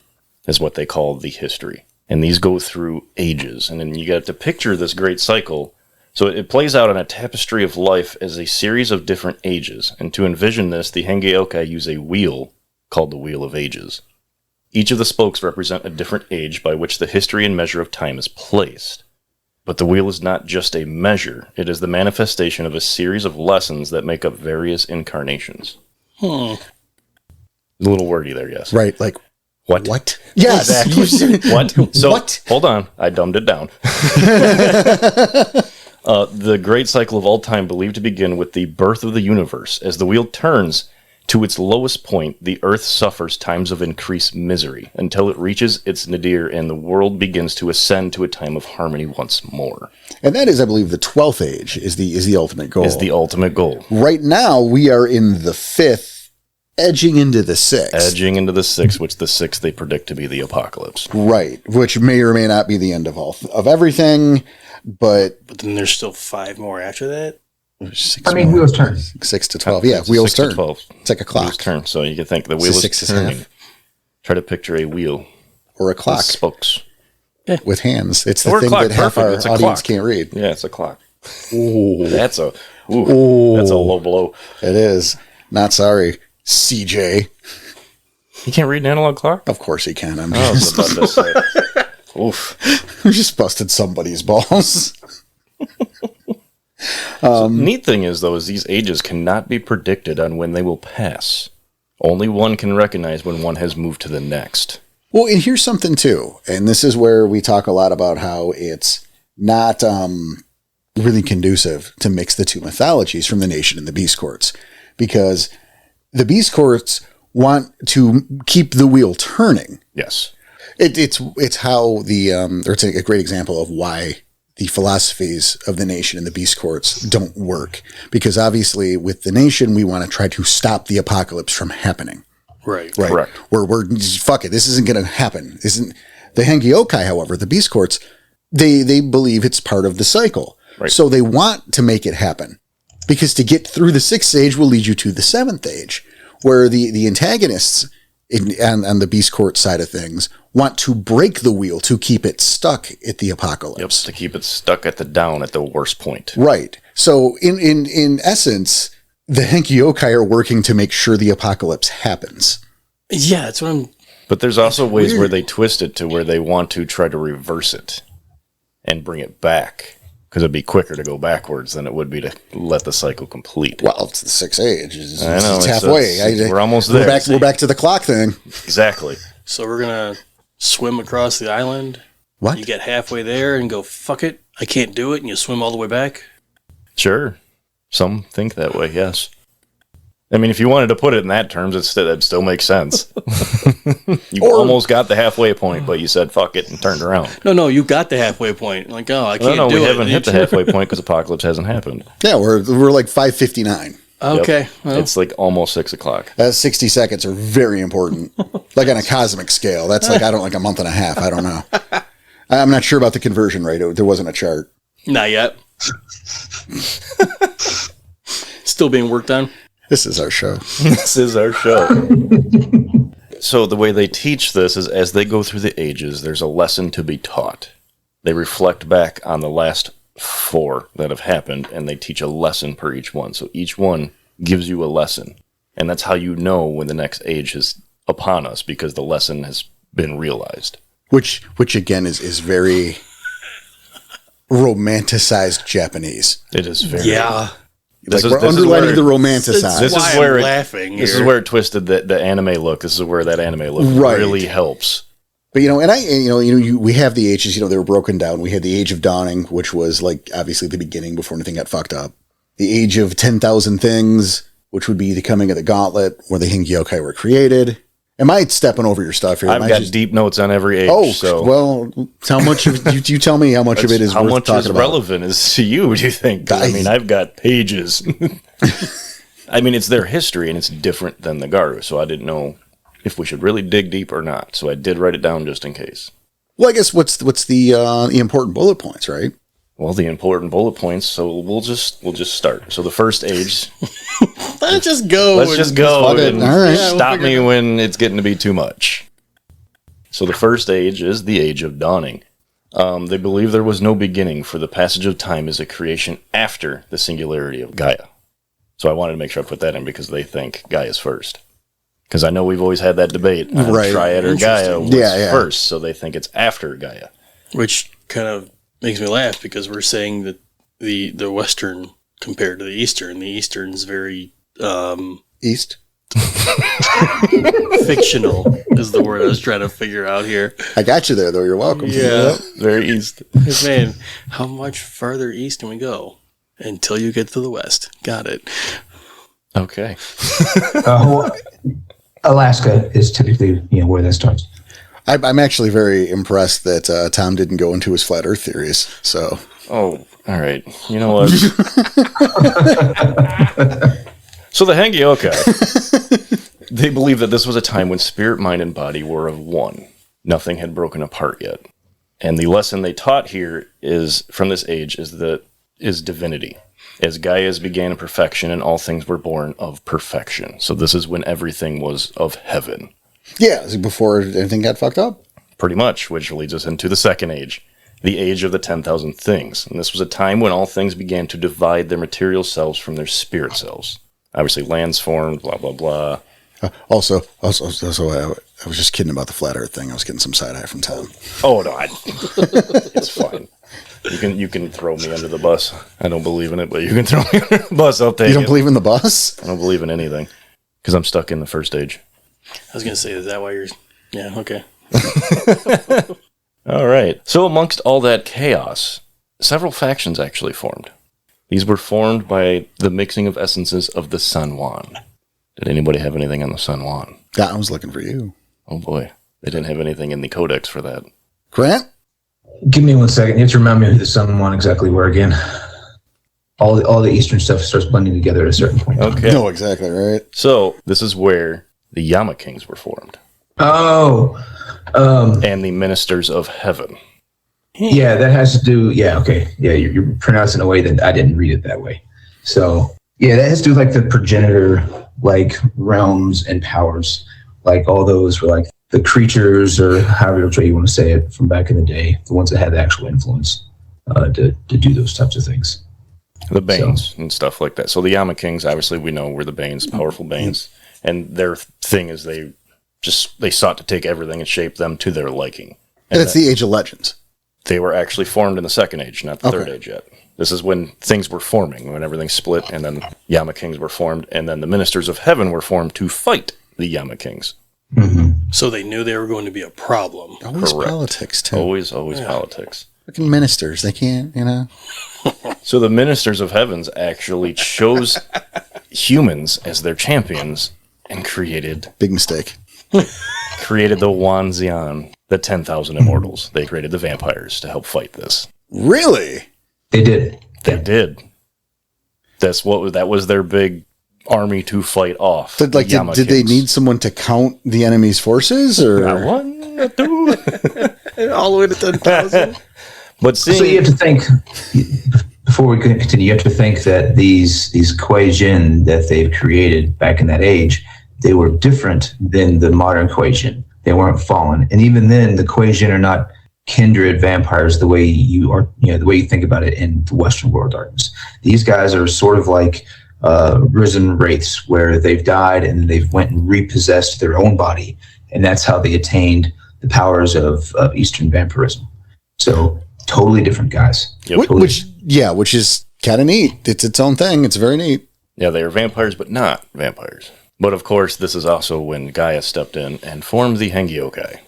is what they call the history. And these go through ages. And then you got to picture this Great Cycle. So it plays out on a tapestry of life as a series of different ages. And to envision this, the Hengeyokai use a wheel called the Wheel of Ages. Each of the spokes represent a different age by which the history and measure of time is placed. But the wheel is not just a measure. It is the manifestation of a series of lessons that make up various incarnations. A little wordy there, yes. Right, like, What? what? Yes. Exactly. What? So, What? Hold on. I dumbed it down. The Great Cycle of all time believed to begin with the birth of the universe. As the wheel turns to its lowest point, the earth suffers times of increased misery until it reaches its nadir and the world begins to ascend to a time of harmony once more. And that is, I believe, the 12th age is the ultimate goal. Is the ultimate goal. Right now, we are in the 5th, edging into the 6th. Edging into the 6th, which the 6th they predict to be the apocalypse. Right, which may or may not be the end of everything, but then there's still 5 more after that. Wheels turn. 6 to 12. Yeah, wheels 6 to turn. 12. It's like a clock. Wheels turn. So you can think the wheel is 6 turning. Try to picture a wheel. Or a clock. With spokes. With hands. It's the Or a thing clock, that half perfect. our It's a audience clock. can't read. Yeah, it's a clock. Ooh. That's a Ooh. low blow. It is. Not sorry. CJ. You can't read an analog clock? Of course he can. I'm I was just, about to say. Oof. I'm just busted somebody's balls. Neat thing is, though, is these ages cannot be predicted on when they will pass. Only one can recognize when one has moved to the next. Well, and here's something too, and this is where we talk a lot about how it's not really conducive to mix the two mythologies from the Nation and the Beast Courts, because the Beast Courts want to keep the wheel turning. Yes. It's how the or it's a great example of why the philosophies of the Nation and the Beast Courts don't work, because obviously with the Nation we want to try to stop the apocalypse from happening. Right. Correct. We're fuck it. This isn't going to happen. Isn't the Hengeyokai, however, the Beast Courts, they believe it's part of the cycle. Right. So they want to make it happen, because to get through the 6th age will lead you to the 7th age, where the antagonists on the Beast Court side of things want to break the wheel to keep it stuck at the apocalypse. Yep, to keep it stuck at the worst point. Right. So in essence, the Hengeyokai are working to make sure the apocalypse happens. Yeah, that's what I'm... But there's also ways weird. where they twist it to where they want to try to reverse it and bring it back. Because it'd be quicker to go backwards than it would be to let the cycle complete. Well, it's the 6 age. It's I know, halfway. we're almost there. We're back to the clock thing. Exactly. So we're going to swim across the island. What? You get halfway there and go, fuck it, I can't do it, and you swim all the way back? Sure. Some think that way, yes. I mean, if you wanted to put it in that terms, it still makes sense. You almost got the halfway point, but you said fuck it and turned around. No, you got the halfway point. Like, oh, I can't do it. We haven't hit the halfway point because Apocalypse hasn't happened. Yeah, we're like 5:59. Okay. Yep. Well, It's like almost 6 o'clock. 60 seconds are very important. Like on a cosmic scale. That's like, I don't like a month and a half. I don't know. I'm not sure about the conversion rate. There wasn't a chart. not yet. Still being worked on. This is our show. This is our show. So the way they teach this is as they go through the ages, there's a lesson to be taught. They reflect back on the last 4 that have happened, and they teach a lesson per each one. So each one gives you a lesson. And that's how you know when the next age is upon us, because the lesson has been realized. Which again is very romanticized Japanese. It is very... Yeah. Like we're underlining the romanticize. This Why is where I'm laughing This here. is where it twisted the anime look. This is where that anime look Right. really helps. But we have the ages. They were broken down. We had the Age of Dawning, which was like obviously the beginning before anything got fucked up. The Age of 10,000 Things, which would be the coming of the Gauntlet, where the Hengeyokai were created. Am I stepping over your stuff here? I've got deep notes on every age. Oh, so well, how much of you tell me how much of it is how worth much talking is about? relevant is to you? Do you think? 'Cause, I mean, I've got pages. I mean, it's their history, and it's different than the Garu. So I didn't know if we should really dig deep or not. So I did write it down just in case. Well, I guess what's the important bullet points, right? Well, the important bullet points. So we'll just start. So the first age. Let's just go. Let's just go. fuck it. And All right. Yeah, we'll stop figure me it out. when it's getting to be too much. So the first age is the Age of Dawning. They believe there was no beginning, for the passage of time is a creation after the singularity of Gaia. So I wanted to make sure I put that in because they think Gaia's first. Because I know we've always had that debate. Right. Triad or Gaia was Yeah. first, so they think it's after Gaia. Which kind of makes me laugh because we're saying that the Western compared to the Eastern. The Eastern's very East. fictional is the word I was trying to figure out here. I got you there, though. You're welcome. Yeah. Very east. Man, how much farther east can we go until you get to the West? Got it. Okay. Alaska is typically where that starts. I'm actually very impressed that Tom didn't go into his flat Earth theories. So, Oh, all right. You know what? So the Hengeyokai, they believe that this was a time when spirit, mind, and body were of one. Nothing had broken apart yet. And the lesson they taught here is from this age is divinity. As Gaia's began in perfection and all things were born of perfection. So this is when everything was of heaven. yeah, before anything got fucked up. Pretty much, which leads us into the second age, the age of the 10,000 things. And this was a time when all things began to divide their material selves from their spirit selves. Obviously, lands formed, blah, blah, blah. Also, I was just kidding about the flat Earth thing. I was getting some side eye from Tom. Oh, no, it's fine. You can throw me under the bus. I don't believe in it, but you can throw me under the bus. I'll take it. You don't believe in the bus? I don't believe in anything because I'm stuck in the first age. I was going to say, is that why you're... Yeah, okay. All right. So amongst all that chaos, several factions actually formed. These were formed by the mixing of essences of the San Juan. Did anybody have anything on the San Juan? Yeah, I was looking for you. Oh boy. They didn't have anything in the codex for that. Grant? Give me 1 second. You have to remind me who the Sun One exactly were again. All the Eastern stuff starts blending together at a certain point. Okay. No, exactly right. So this is where the Yama Kings were formed. Oh, And the Ministers of Heaven. yeah, that has to do. Yeah, okay, yeah, you're pronouncing it in a way that I didn't read it that way. So yeah, that has to do with like the progenitor like realms and powers. Like all those were like the creatures, or however you want to say it, from back in the day, the ones that had the actual influence to do those types of things. The Banes and stuff like that. So the Yama Kings, obviously, we know were the Banes, powerful Banes, and their thing is they sought to take everything and shape them to their liking. And it's the Age of Legends. They were actually formed in the Second Age, not the Third Age yet. This is when things were forming, when everything split, and then Yama Kings were formed, and then the Ministers of Heaven were formed to fight the Yama Kings. Mm-hmm. So they knew they were going to be a problem. Always Correct. politics, too. Always politics. Fucking ministers, they can't, So the Ministers of Heavens actually chose humans as their champions and created Big mistake. the Wanxian, the 10,000 Immortals. They created the vampires to help fight this. Really? They did. They did. That was their big army to fight off. Did they Kings. need someone to count the enemy's forces? Or Not 1, 2, All the way to 10,000. but So you have to think, before we continue, you have to think that these Kuei Jin that they've created back in that age, they were different than the modern Kuei Jin. They weren't fallen. And even then, the Kuei Jin are not kindred vampires the way the way you think about it in the Western world of darkness. These guys are sort of like risen wraiths, where they've died and they've went and repossessed their own body. And that's how they attained the powers of Eastern vampirism. So totally different guys. Yep. Which is kind of neat. It's its own thing. It's very neat. Yeah, they are vampires, but not vampires. But of course, this is also when Gaia stepped in and formed the Hengeyokai,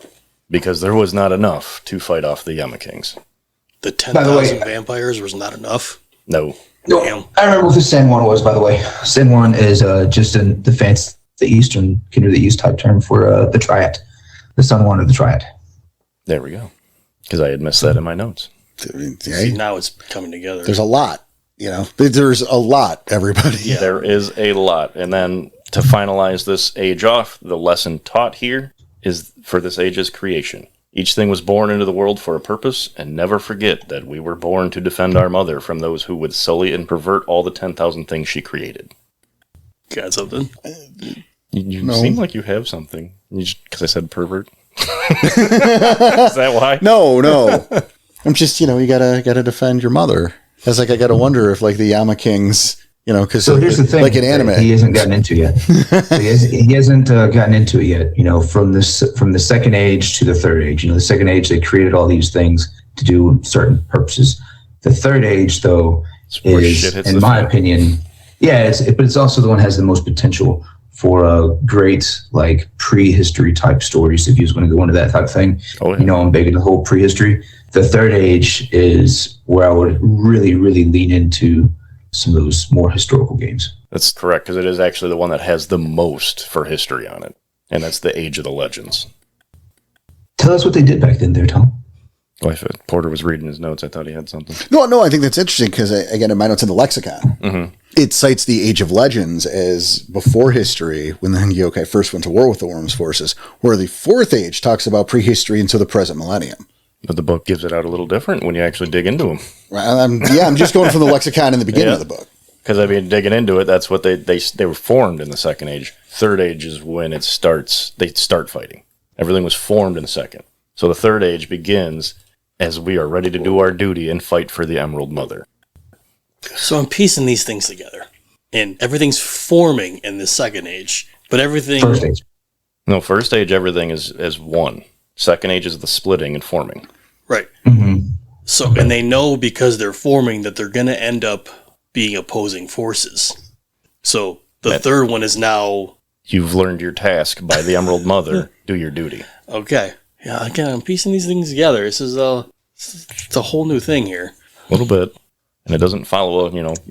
because there was not enough to fight off the Yama Kings. The 10,000 vampires was not enough. No. No, Damn. I remember what the San Juan was, by the way. San Juan is just the Eastern, Kindred of the East type term for the Triad. The San Juan of the Triad. There we go. Because I had missed that in my notes. See, now it's coming together. There's a lot. There's a lot, everybody. Yeah. There is a lot. And then to finalize this age off, the lesson taught here is for this age is creation. Each thing was born into the world for a purpose, and never forget that we were born to defend our mother from those who would sully and pervert all the 10,000 things she created. Got something? You seem like you have something. Because I said pervert. Is that why? No. I'm just, you gotta defend your mother. It's like I gotta wonder if the Yama Kings, because So here's the thing, like an anime. he hasn't gotten into yet. He hasn't gotten into it yet. From the Second Age to the Third Age. The Second Age, they created all these things to do certain purposes. The Third Age, though, is, in my opinion, but it's also the one that has the most potential for great prehistory type stories. If you was going to go into that type of thing, I'm big into the whole prehistory. The Third Age is where I would really, really lean into some of those more historical games. That's correct, because it is actually the one that has the most for history on it. And that's the Age of the Legends. Tell us what they did back then there, Tom. Well, if Porter was reading his notes, I thought he had something. No, I think that's interesting because, again, in my notes in the lexicon, it cites the Age of Legends as before history, when the Hengeyokai first went to war with the Worm's forces, where the Fourth Age talks about prehistory into the present millennium. But the book gives it out a little different when you actually dig into them. I'm just going from the lexicon in the beginning of the book. Because, digging into it, that's what they were formed in the Second Age. Third Age is when they start fighting. Everything was formed in the Second. So the Third Age begins as we are ready to do our duty and fight for the Emerald Mother. So I'm piecing these things together. And everything's forming in the Second Age. But everything... First Age. No, First Age, everything is one. Second Age is the splitting and forming. Right. Mm-hmm. So, and they know because they're forming that they're going to end up being opposing forces. So the third one is now... You've learned your task by the Emerald Mother. Do your duty. Okay. Yeah, again, I'm piecing these things together. This is it's a whole new thing here. A little bit. And it doesn't follow,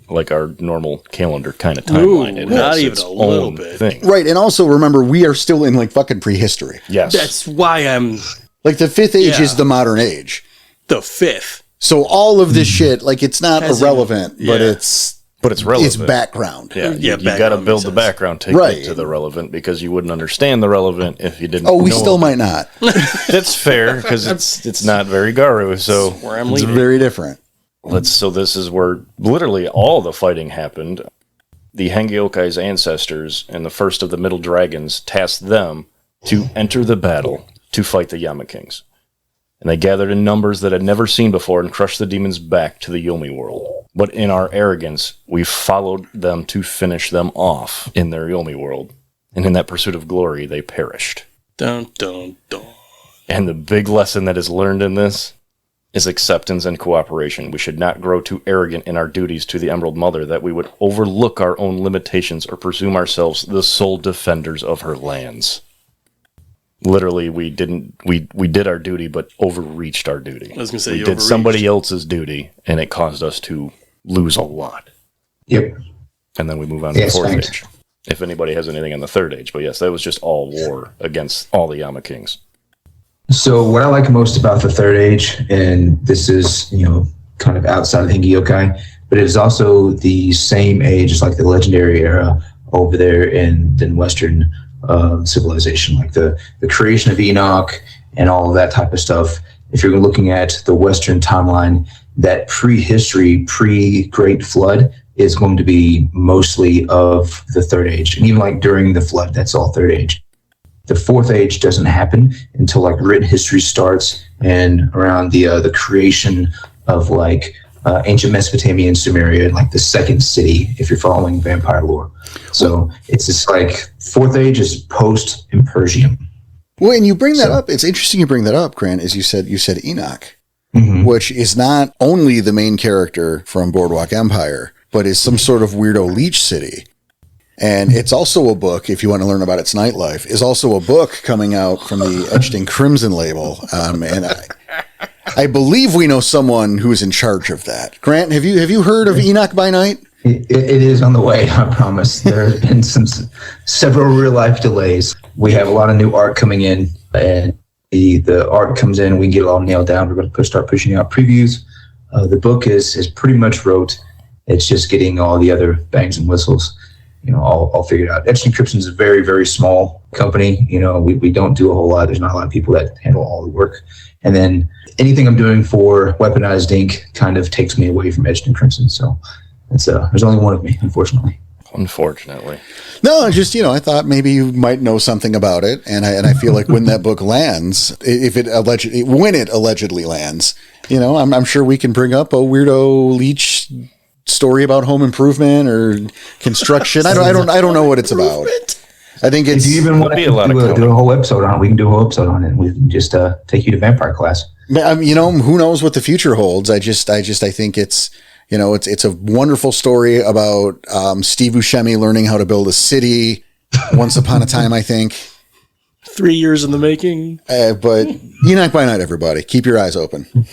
like our normal calendar kind of timeline. Ooh, It not has even its a little own bit. thing. Right, and also remember, we are still in fucking prehistory. Yes. That's why I'm The Fifth Age is the modern age. the fifth. So all of this shit, it's not irrelevant, but it's relevant. It's background. Yeah, Yeah, you got to background build makes the sense. background to Right. get to the relevant, because you wouldn't understand the relevant if you didn't. Oh, we know still it. might not. That's fair, because it's not very Garu. So Where I'm It's leading. very different. So this is where literally all the fighting happened. The Hengeyokai's ancestors and the first of the Middle Dragons tasked them to enter the battle to fight the Yama Kings. And they gathered in numbers that had never seen before and crushed the demons back to the Yomi world. But in our arrogance, we followed them to finish them off in their Yomi world. And in that pursuit of glory, they perished. Dun, dun, dun. And the big lesson that is learned in this is acceptance and cooperation. We should not grow too arrogant in our duties to the Emerald Mother that we would overlook our own limitations or presume ourselves the sole defenders of her lands. Literally, we did our duty, but overreached our duty. I was going to say, we you did overreached. somebody else's duty, and it caused us to lose a lot. Yep. And then we move on to the Yes, fourth thanks. age. If anybody has anything on the third age. But yes, that was just all war against all the Yama Kings. So what I like most about the third age, and this is, kind of outside of Hengeyokai, but it is also the same age as like the legendary era over there in Western civilization, like the creation of Enoch and all of that type of stuff. If you're looking at the Western timeline, that prehistory, pre-Great Flood is going to be mostly of the third age. And even like during the flood, that's all third age. The fourth age doesn't happen until like written history starts and around the creation of like ancient Mesopotamia and Sumeria, and like the second city, if you're following vampire lore. So it's just like fourth age is post Impersium. Well, and you bring that up. It's interesting you bring that up, Grant, as you said Enoch, Mm-hmm. which is not only the main character from Boardwalk Empire, but is some sort of weirdo leech city. And it's also a book, if you want to learn about its nightlife, is also a book coming out from the Etched in Crimson label. And I believe we know someone who's in charge of that. Grant, have you heard of Enoch by Night? It is on the way, I promise. There have been several real life delays. We have a lot of new art coming in, and the art comes in, we can get it all nailed down. We're going to start pushing out previews. The book is pretty much wrote. It's just getting all the other bangs and whistles, all figured out. Etched Encryption is a very, very small company. We don't do a whole lot. There's not a lot of people that handle all the work. And then anything I'm doing for Weaponized Ink kind of takes me away from Etched Encryption. So it's there's only one of me, unfortunately. Unfortunately. No, just, I thought maybe you might know something about it. And I feel like when that book lands, when it allegedly lands, I'm sure we can bring up a weirdo leech story about home improvement or construction. I don't know what it's about. I think it's. If you even want to do a whole episode on it, we can do a whole episode on it. We can just take you to vampire class. Who knows what the future holds? I think it's. It's a wonderful story about Steve Buscemi learning how to build a city once upon a time, I think. 3 years in the making. But Enoch by Night, everybody. Keep your eyes open.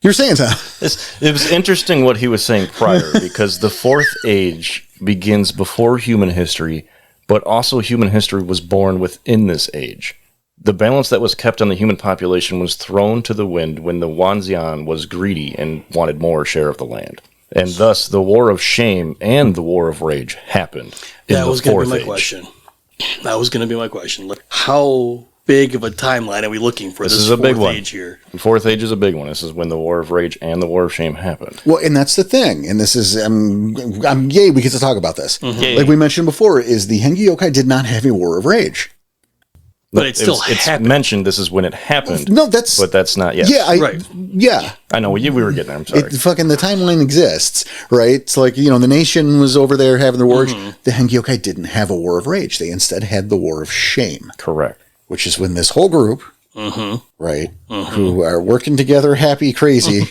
You're saying something. It was interesting what he was saying prior, because the fourth age begins before human history, but also human history was born within this age. The balance that was kept on the human population was thrown to the wind when the Wanxian was greedy and wanted more share of the land. And thus, the War of Shame and the War of Rage happened in That the was going to fourth be my age. question. That was going to be my question. Like, how big of a timeline are we looking for? This is a big fourth one. age here. The fourth age is a big one. This is when the War of Rage and the War of Shame happened. Well, and that's the thing. And this is, I'm yay, we get to talk about this. Mm-hmm. Like we mentioned before, is the Hengeyokai did not have a War of Rage. But it still it's happened. mentioned this is when it happened. No, that's. But that's not yet. Yeah, Right. Yeah. I know, we were getting there. I'm sorry. The timeline exists, right? It's like, the nation was over there having the War of Rage. The Hengeyokai didn't have a War of Rage. They instead had the War of Shame. Correct. Which is when this whole group, right, who are working together happy, crazy,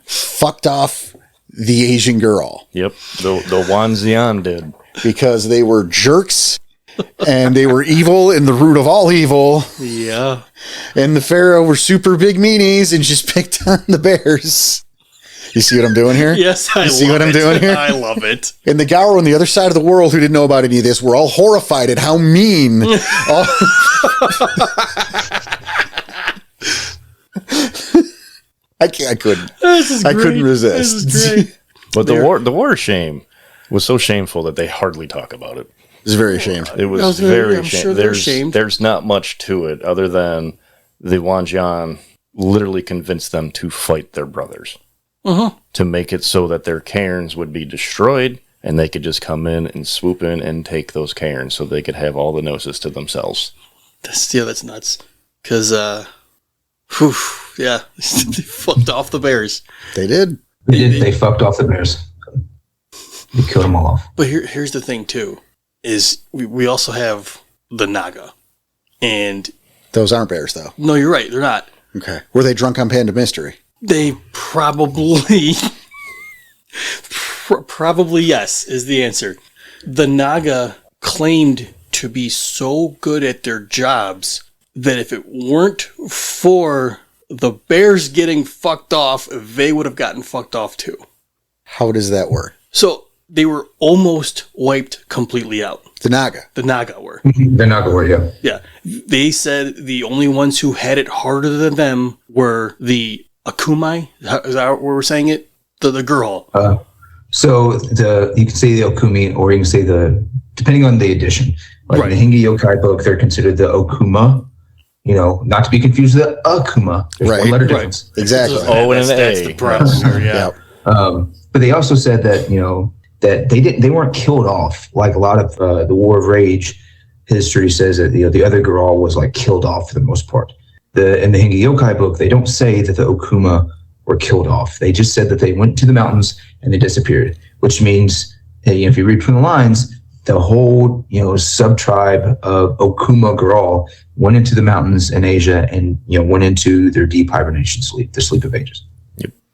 fucked off the Asian girl. Yep. The Wanxian did. Because they were jerks. And they were evil and the root of all evil. Yeah. And the Pharaoh were super big meanies and just picked on the bears. You see what I'm doing here? Yes, I love it. You see what I'm doing here? I love it. And the Garo on the other side of the world who didn't know about any of this were all horrified at how mean. I couldn't. This is I great. couldn't resist. This is great. But the War of Shame was so shameful that they hardly talk about it. It's very ashamed. It was very sure shameful. they're ashamed. There's not much to it other than the Wanxian literally convinced them to fight their brothers. To make it so that their cairns would be destroyed and they could just come in and swoop in and take those cairns so they could have all the gnosis to themselves. That's nuts. Because, they fucked off the bears. They did. They fucked off the bears. They killed them all off. But here's the thing, too, is we also have the Naga. And... Those aren't bears, though. No, you're right. They're not. Okay. Were they drunk on Panda Mystery? They probably... probably yes, is the answer. The Naga claimed to be so good at their jobs that if it weren't for the bears getting fucked off, they would have gotten fucked off too. How does that work? So they were almost wiped completely out. The Naga. The Naga were. They're not going to work, Yeah. They said the only ones who had it harder than them were the Akumai. Is that what we're saying it? The girl. So you can say the Okumi, or you can say depending on the edition. Like in the Hengeyokai book, they're considered the Okuma. Not to be confused with the Akuma. There's one letter difference. Exactly. And an That's A. the problem. Yeah. But they also said that that they weren't killed off like a lot of the War of Rage history says that the other girl was like killed off for the most part. In the Hengeyokai book, they don't say that the Okuma were killed off. They just said that they went to the mountains and they disappeared, which means if you read between the lines, the whole sub-tribe of Okuma girl went into the mountains in Asia and went into their deep hibernation sleep, the sleep of ages.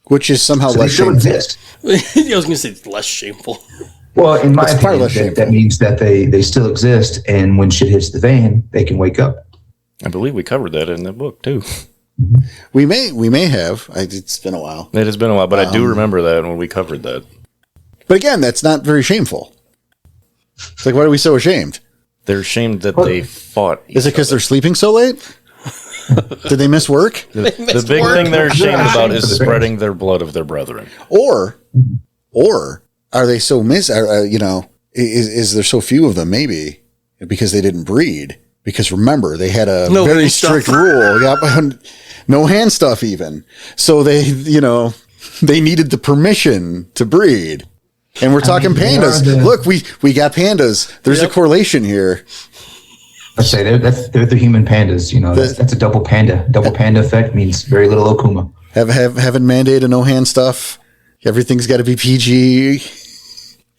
Which is somehow So they less still shameful. exist. I was going to say it's less shameful. Well, in my It's far opinion, less shameful. that means that they still exist, and when shit hits the fan, they can wake up. I believe we covered that in the book, too. We may have. It's been a while. It has been a while, but I do remember that when we covered that. But again, that's not very shameful. It's like, why are we so ashamed? They're ashamed that they fought. Is it because they're sleeping so late? Did they miss work? The big thing they're ashamed about is spreading their blood of their brethren. Or are they so is there so few of them maybe because they didn't breed? Because remember, they had a No very hand strict stuff. rule. Yep. No hand stuff even. So they needed the permission to breed. And we're talking pandas. Look, we got pandas. There's a correlation here. Let's say they're the human pandas. That's a double panda. Double panda effect means very little Okuma. Having mandated no hand stuff. Everything's got to be PG.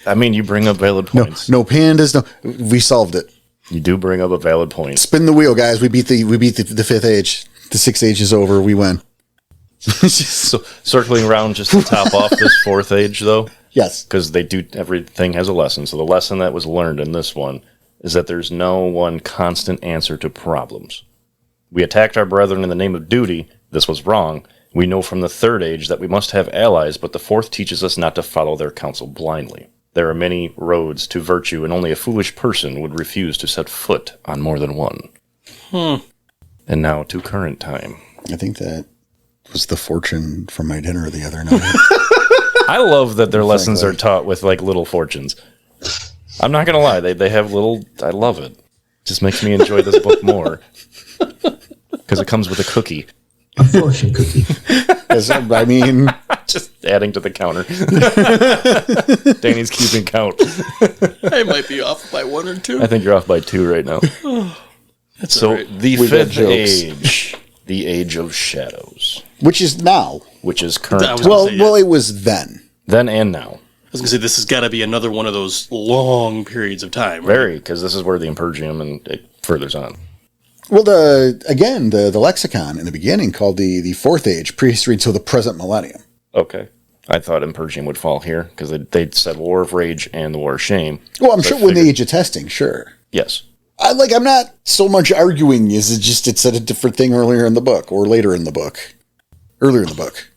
I mean, you bring up valid points. No pandas. No, we solved it. You do bring up a valid point. Spin the wheel, guys. We beat the fifth age. The sixth age is over. We win. So circling around just to top off this fourth age, though. Yes, because everything has a lesson. So the lesson that was learned in this one is that there's no one constant answer to problems. We attacked our brethren in the name of duty. This was wrong. We know from the third age that we must have allies, but the fourth teaches us not to follow their counsel blindly. There are many roads to virtue, and only a foolish person would refuse to set foot on more than one. And now to current time. I think that was the fortune from my dinner the other night. I love that their lessons are taught with like little fortunes. I'm not gonna lie, they have little. I love it. Just makes me enjoy this book more because it comes with a cookie. A fortune cookie. I mean, Just adding to the counter. Danny's keeping count. I might be off by one or two. I think you're off by 2 right now. That's So all right. the We've got fifth jokes. age, the age of shadows, which is now. which is current. I was time. gonna say, Well, it was then. Then and now. I was going to say, this has got to be another one of those long periods of time. Right? Very, because this is where the Impergium and it furthers on. Well, the lexicon in the beginning called the fourth age prehistory until the present millennium. Okay. I thought Impergium would fall here because they said War of Rage and the War of Shame. Well, I'm sure when the age of testing, sure. Yes. I'm not so much arguing. It said a different thing earlier in the book or later in the book. Earlier in the book.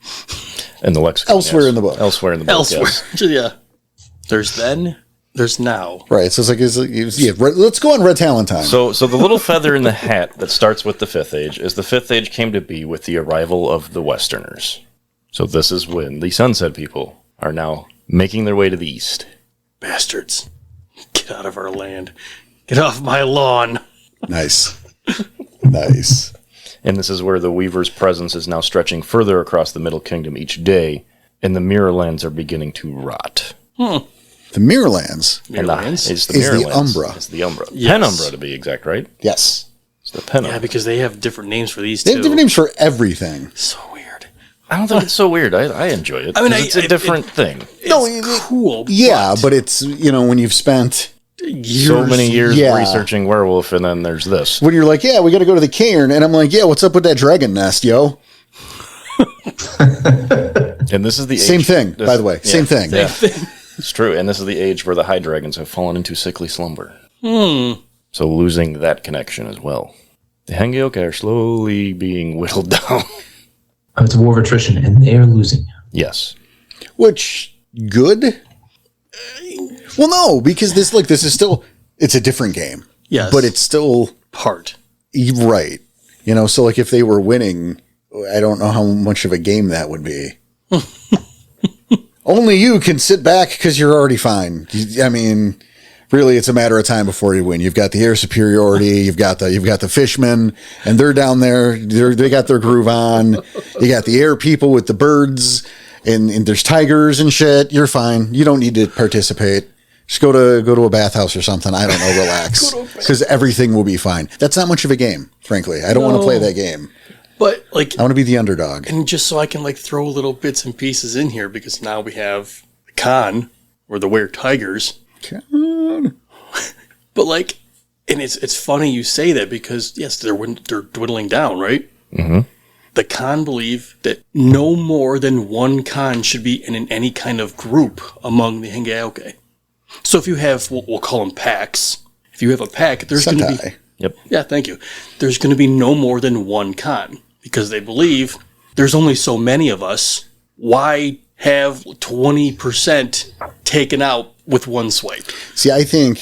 And the lexicon. Elsewhere in the book. Elsewhere in the book. Elsewhere. Yes. Yeah. There's then, there's now. Right. So let's go on Red Talent time. So the little feather in the hat that starts with the fifth age is the fifth age came to be with the arrival of the Westerners. So this is when the Sunset people are now making their way to the east. Bastards. Get out of our land. Get off my lawn. Nice. Nice. And this is where the Weaver's presence is now stretching further across the Middle Kingdom each day, and the Mirror Lands are beginning to rot. The Mirrorlands And Mirrorlands? it's the is the Mirrorlands. Umbra. It's the Umbra. Yes. Penumbra, to be exact, right? Yes. It's the Penumbra. Yeah, because they have different names for these They two. have different names for everything. So weird. I don't think it's so weird. I enjoy it. I mean, 'cause it's a different thing. It's cool. Yeah, but it's, when you've spent years, So many years Yeah. researching werewolf, and then there's this. when you're like, yeah, we got to go to the cairn, and I'm like, yeah, what's up with that dragon nest, yo? And this is the Same age, thing, this- by the way. Same thing. Yeah, it's true. And this is the age where the high dragons have fallen into sickly slumber. So losing that connection as well. The Hengeyokai are slowly being whittled down. It's a war of attrition, and they're losing. Yes. Which good? Well, no, because this is still it's a different game. Yes. But it's still part. right. So like if they were winning, I don't know how much of a game that would be. Only you can sit back because you're already fine. I mean, really, it's a matter of time before you win. You've got the air superiority. You've got the fishmen, and they're down there. They got their groove on. You got the air people with the birds, and there's tigers and shit. You're fine. You don't need to participate. Just go to a bathhouse or something. I don't know. Relax, because everything will be fine. That's not much of a game, frankly. I don't want to play that game. But like, I want to be the underdog. and just so I can like throw little bits and pieces in here because now we have the Khan or the Were Tigers. But like, and it's funny you say that because yes, they're dwindling down, right? Mm-hmm. The Khan believe that no more than one Khan should be in any kind of group among the Hengeyokai. So if you have, we'll call them packs. If you have a pack, there's going to be. Sentai. Yep. Yeah, thank you. There's going to be no more than one Khan because they believe there's only so many of us. Why have 20% taken out with one swipe? See, I think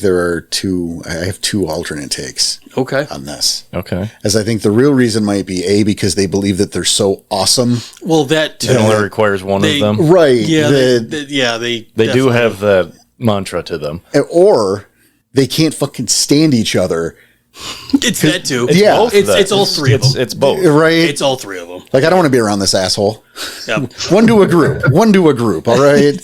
there are two. I have two alternate takes Okay. on this. Okay. As I think the real reason might be because they believe that they're so awesome. Well, that too. It only requires one They- of them. Right. Yeah, The- they They do definitely- have that mantra to them. or they can't fucking stand each other. It's that too. Yeah. Both of that. It's all three of them. It's both. Right. It's all three of them. Like, I don't want to be around this asshole. Yep. One to a group. One to a group. All right.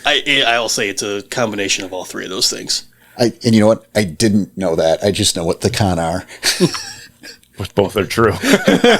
I'll say it's a combination of all three of those things. And you know what? I didn't know that. I just know what the con are. Which both are true.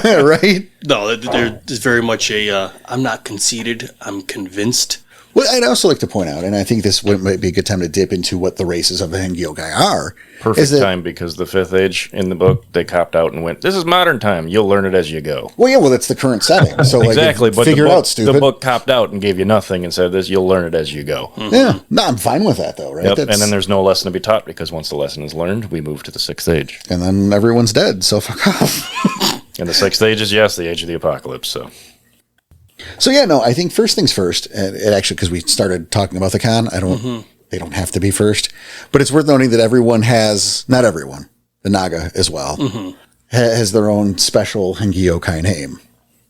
Right? No, they're very much I'm not conceited. I'm convinced. Well, I'd also like to point out, and I think this might be a good time to dip into what the races of the Hengeyokai are. Perfect is that- time because the fifth age in the book, they copped out and went, this is modern time. You'll learn it as you go. Well, yeah, that's the current setting. So, like, Exactly. But figure the it book, out, stupid. the book copped out and gave you nothing and said this, you'll learn it as you go. Yeah. No, I'm fine with that, though, right? Yep. And then there's no lesson to be taught because once the lesson is learned, we move to the sixth age. and then everyone's dead, so fuck off. And the sixth age is, yes, the age of the apocalypse. So yeah, no, I think first things first, and it actually, because we started talking about the con, they don't have to be first, but it's worth noting that everyone has, not everyone, the Naga as well, has their own special Hengeyokai name,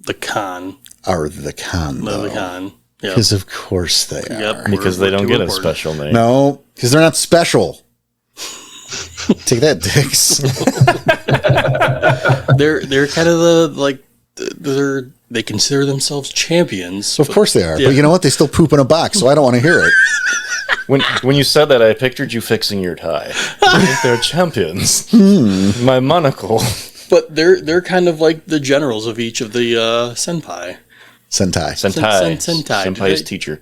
The Khan. or the con, The though. Khan. Yep. Because of course they are. Yep. Because We're they don't too get a important. special name. No, because they're not special. Take that, dicks. They're kind of they consider themselves champions. Of course they are. Yeah. But you know what? They still poop in a box, so I don't want to hear it. When you said that, I pictured you fixing your tie. I think they're champions. My monocle. But they're kind of like the generals of each of the senpai. Sentai. Sentai. Sentai. Senpai's teacher.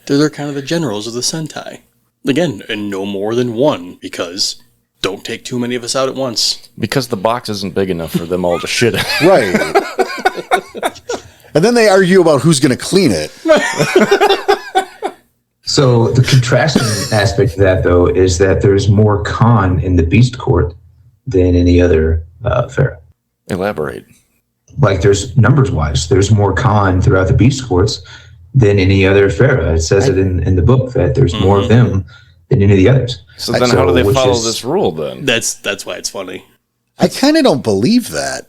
They're kind of the generals of the sentai. Again, and no more than one, because don't take too many of us out at once. Because the box isn't big enough for them all to shit in. Right. And then they argue about who's going to clean it. So the contrasting aspect of that, though, is that there's more Khan in the Beast Court than any other pharaoh. Elaborate. Like, there's numbers-wise, there's more Khan throughout the Beast Courts than any other pharaoh. It says it in the book that there's more of them than any of the others. So then how do they which follow is- this rule then? That's why it's funny. I kind of don't believe that.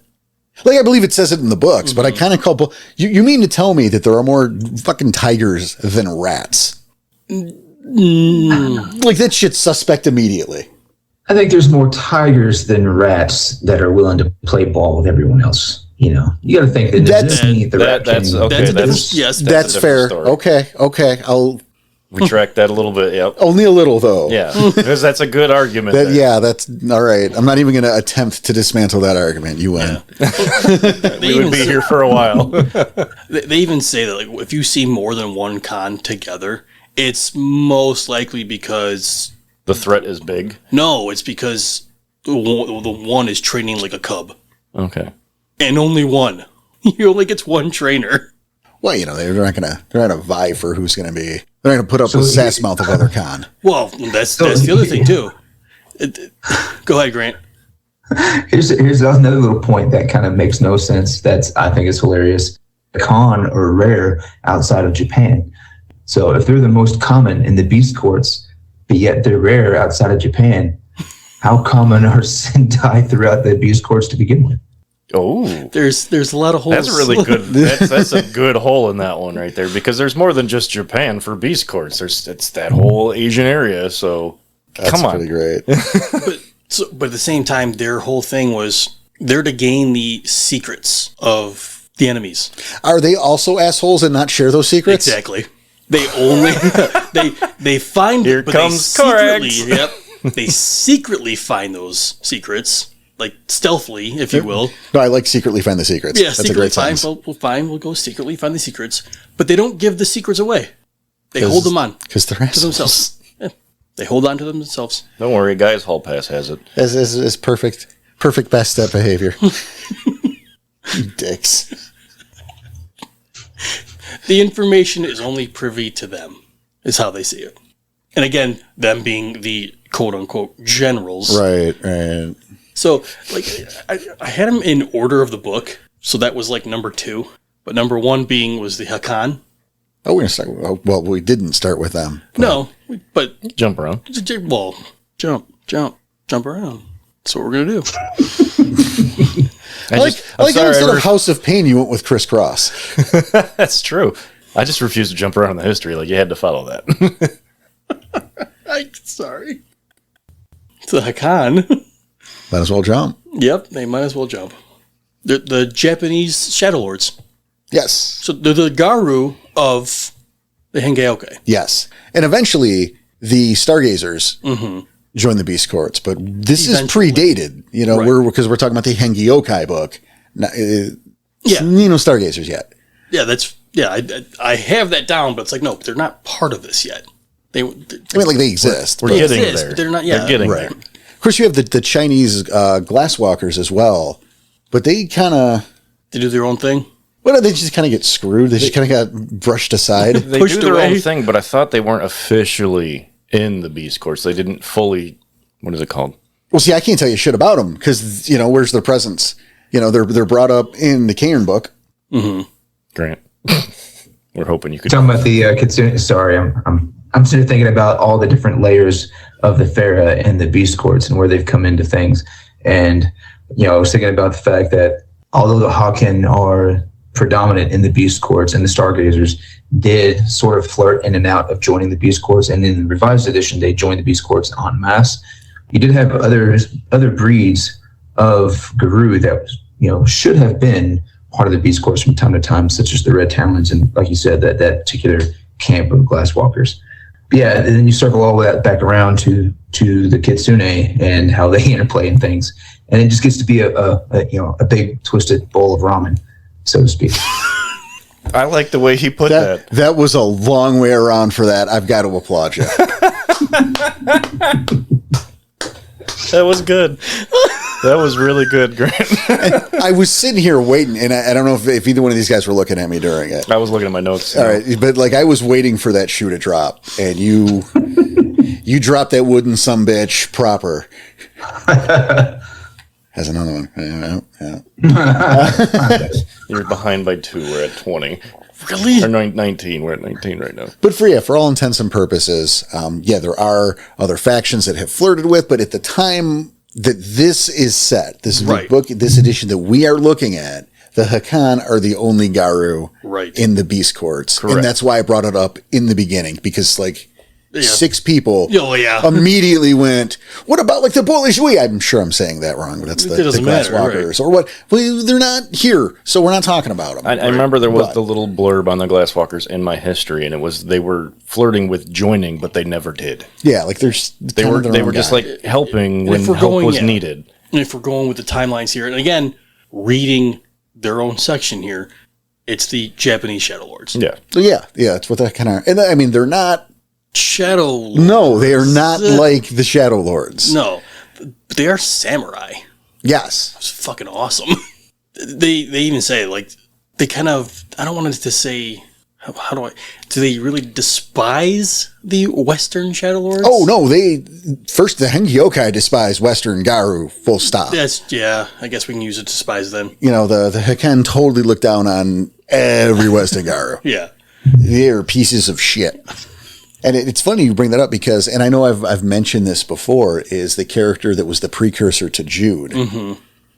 Like, I believe it says it in the books, but I kind of call... You mean to tell me that there are more fucking tigers than rats? Like, that shit's suspect immediately. I think there's more tigers than rats that are willing to play ball with everyone else. You know, you got to think that That's- Disney, the Rat that's King, okay. That's a different- That's yes, That's a different fair. story. Okay. retract that a little bit. Yep. Only a little, though. Yeah, because that's a good argument. That's all right. I'm not even going to attempt to dismantle that argument. You win. Yeah. We would be here for a while. They even say that like if you see more than one con together, it's most likely because The threat is big. no, it's because the one is training like a cub, Okay. and only one. He only gets one trainer. Well, they're not gonna vie for who's gonna be. They're not gonna put up with sass mouth of other con. Well, that's the other thing too. Go ahead, Grant. Here's another little point that kind of makes no sense. I think is hilarious. Con are rare outside of Japan. So if they're the most common in the beast courts, but yet they're rare outside of Japan, how common are Sentai throughout the beast courts to begin with? Oh, There's a lot of holes. that's really good. That's a good hole in that one right there, because there's more than just Japan for beast courts. It's that whole Asian area. So That's come on, pretty great. But at the same time, their whole thing was they're to gain the secrets of the enemies. Are they also assholes and not share those secrets? Exactly. They only they find Here it, but comes they secretly, Corax. yep, they secretly find those secrets, like stealthily, if you will. No, I like secretly find the secrets. Yeah, That's a secretly great find. sentence. We'll go secretly find the secrets, but they don't give the secrets away. They hold them on because they're to assholes. themselves. Yeah. They hold on to them themselves. Don't worry, guys. Hall Pass has it. As perfect best step behavior. You dicks. The information is only privy to them, is how they see it. And again, them being the quote-unquote generals. Right. So, like, I had them in order of the book, so that was, like, number 2. But number 1 was the Hakan. Oh, we're gonna start. Well, we didn't start with them. No, but, Jump around. well, jump around. That's what we're going to do. I like how instead of House of Pain, you went with Crisscross. That's true. I just refused to jump around in the history. Like, you had to follow that. I'm sorry. It's the Hakan. Might as well jump. Yep, they might as well jump. They're the Japanese Shadow Lords. Yes. So they're the Garu of the Hengeyokai. Yes. And eventually, the Stargazers join the Beast Courts, but this Eventually. is predated. Right. Because we're talking about the Hengeyokai book. Yeah. No Stargazers yet. Yeah, I have that down, but it's like, no, they're not part of this yet. I mean, like they exist. We're but- getting exist, there. but they're not- yeah. They're getting Right. there. Of course, you have the Chinese glasswalkers as well, but they kind of, They do their own thing. they just kind of get screwed. They just kind of got brushed aside. They Pushed do their away. own thing, but I thought they weren't officially in the Beast Courts. They didn't fully. What is it called? Well, see, I can't tell you shit about them because, where's their presence? They're brought up in the Cairn book. Grant. We're hoping you could. Talking about the Kitsune. Sorry, I'm sort of thinking about all the different layers of the Pharaoh and the Beast Courts and where they've come into things. And I was thinking about the fact that although the Haken are predominant in the Beast Courts, and the Stargazers did sort of flirt in and out of joining the Beast Courts, and in the revised edition they joined the Beast Courts en masse. You did have other breeds of Guru that should have been part of the Beast Courts from time to time, such as the Red Talons, and like you said, that particular camp of Glasswalkers. But yeah, and then you circle all that back around to the Kitsune and how they interplay in things, and it just gets to be a big twisted bowl of ramen, so to speak. I like the way he put that. That was a long way around for that. I've got to applaud you. That was good. That was really good, Grant. I was sitting here waiting, and I don't know if either one of these guys were looking at me during it. I was looking at my notes. All right, but I was waiting for that shoe to drop, and you dropped that wooden sumbitch proper. Has another one. Yeah. You're behind by 2. We're at 20. Really? Or 19. We're at 19 right now. But for all intents and purposes, there are other factions that have flirted with, but at the time that this is set, this Right. book, this edition that we are looking at, the Hakan are the only Garu Right. in the Beast Courts. Correct. And that's why I brought it up in the beginning, because 6 people Oh, yeah. immediately went, what about like the Polish we? I'm sure I'm saying that wrong, but that's the doesn't matter, glasswalkers or what? Well, they're not here, so we're not talking about them. I remember there was the little blurb on the glasswalkers in my history, and it was they were flirting with joining, but they never did. Yeah, like They were just like helping when help was needed. And if we're going with the timelines here, and again, reading their own section here, it's the Japanese Shadow Lords. Yeah. So yeah, it's what that kind of. And I mean, they're not Shadow Lords. No, they are not like the Shadow Lords. No, but they are samurai. Yes, It's fucking awesome. They even say like they kind of. I don't want to say. How do I? Do they really despise the Western Shadow Lords? Oh no, the Hengeyokai despise Western Garu. Full stop. I guess we can use it to despise them. You know, the Haken totally look down on every Western Garu. Yeah, They're pieces of shit. And it's funny you bring that up because, and I know I've mentioned this before, is the character that was the precursor to Jude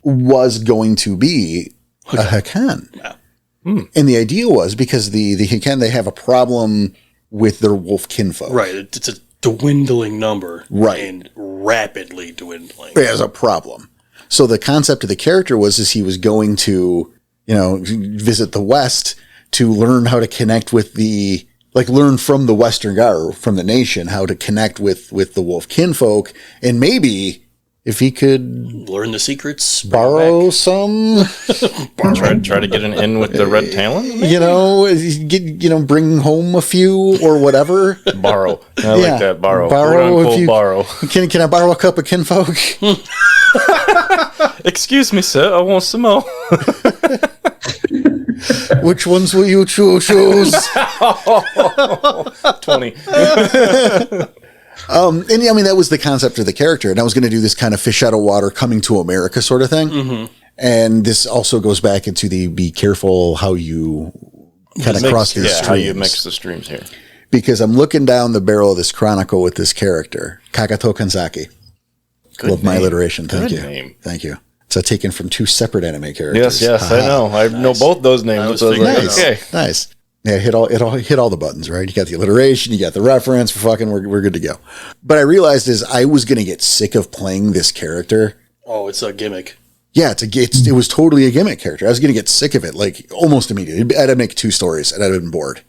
was going to be a Haken. Yeah. And the idea was because the Haken, they have a problem with their wolf kinfolk. Right. It's a dwindling number. Right. And rapidly dwindling. As a problem. So the concept of the character was he was going to, visit the West to learn how to connect with learn from the Western Garu, from the nation, how to connect with the wolf kinfolk. And maybe if he could learn the secrets, borrow some, try to get an in with the red talon, bring home a few or whatever. Borrow. I like that. Borrow. Borrow. Can I borrow a cup of kinfolk? Excuse me, sir. I want some more. Which ones will you choose? 20. And I mean, that was the concept of the character. And I was going to do this kind of fish out of water, coming to America sort of thing. Mm-hmm. And this also goes back into the be careful how you kind of cross these streams. How you mix the streams here. Because I'm looking down the barrel of this chronicle with this character, Kagato Kanzaki. Love my alliteration. Thank you. Name. Thank you. It's taken from 2 separate anime characters. Yes, I know. I know both those names. So Nice. Yeah, hit all the buttons, right? You got the alliteration, you got the reference. We're good to go. But I realized I was going to get sick of playing this character. Oh, it's a gimmick. Yeah, it was totally a gimmick character. I was going to get sick of it, like almost immediately. I'd make 2 stories, and I'd have been bored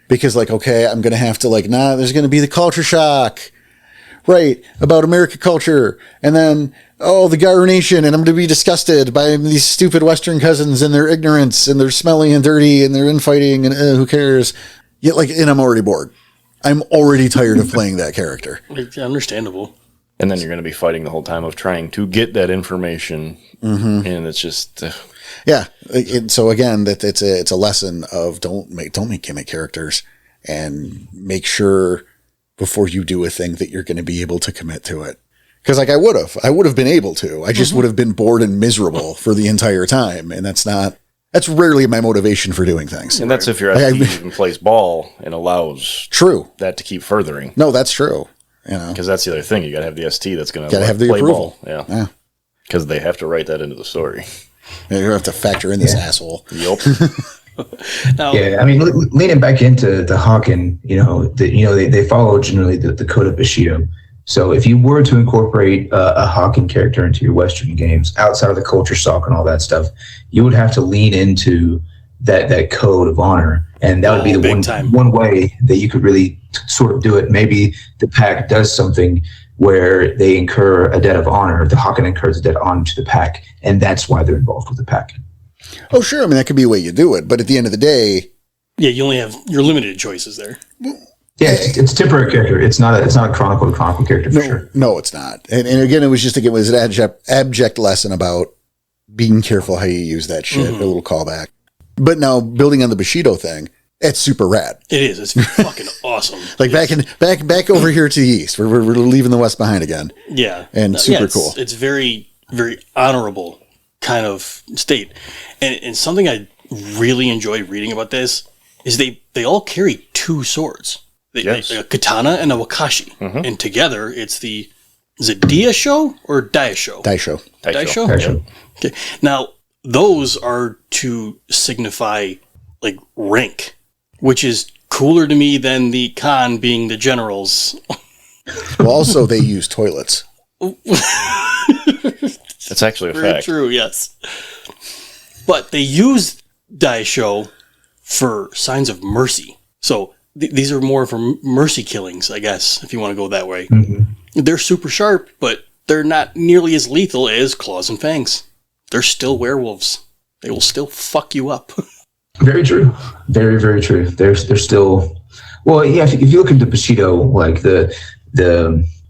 because, I'm going to have to there's going to be the culture shock, right? About American culture, and then the Garu Nation, and I'm going to be disgusted by these stupid Western cousins and their ignorance, and they're smelly and dirty, and they're infighting, and who cares? Yet, and I'm already bored. I'm already tired of playing that character. Understandable. And then you're going to be fighting the whole time of trying to get that information, and it's just yeah. So again, it's a lesson of don't make gimmick characters, and make sure before you do a thing that you're going to be able to commit to it. Because I would have been able to. I just would have been bored and miserable for the entire time, and that's rarely my motivation for doing things. And that's if your ST even plays ball and allows that to keep furthering. No, that's true. Because that's the other thing. You got to have the ST that's going to have the play approval. Ball. Yeah. Because they have to write that into the story. You don't have to factor in this asshole. Yep. I mean, leaning back into the Haken, they follow generally the code of Bushido. So if you were to incorporate a Haken character into your Western games, outside of the culture shock and all that stuff, you would have to lean into that code of honor. And that would be the one way that you could really sort of do it. Maybe the pack does something where they incur a debt of honor. The Haken incurs a debt of honor to the pack, and that's why they're involved with the pack. Oh, sure. I mean, that could be a way you do it. But at the end of the day... Yeah, you're limited choices there. Yeah, it's a temporary character. It's not a chronicle to chronicle character for sure. No, it's not. And again, it was an abject lesson about being careful how you use that shit. A little callback. But now, building on the Bushido thing, it's super rad. It is. It's fucking awesome. Back over here to the east. We're leaving the west behind again. Yeah. And super cool. It's very, very honorable kind of state. And something I really enjoyed reading about this is they all carry 2 swords. A katana and a wakashi. And together, is it Daisho or Daisho? Daisho. Daisho? Okay. Now, those are to signify, rank, which is cooler to me than the Khan being the generals. Well, also they use toilets. That's actually a Very fact. true, yes. But they use Daisho for signs of mercy. So these are more for mercy killings, I guess, if you want to go that way. Mm-hmm. They're super sharp, but they're not nearly as lethal as claws and fangs. They're still werewolves. They will still fuck you up. Very true. Very, very true. They're still, well, yeah, if you look into Bushido, like the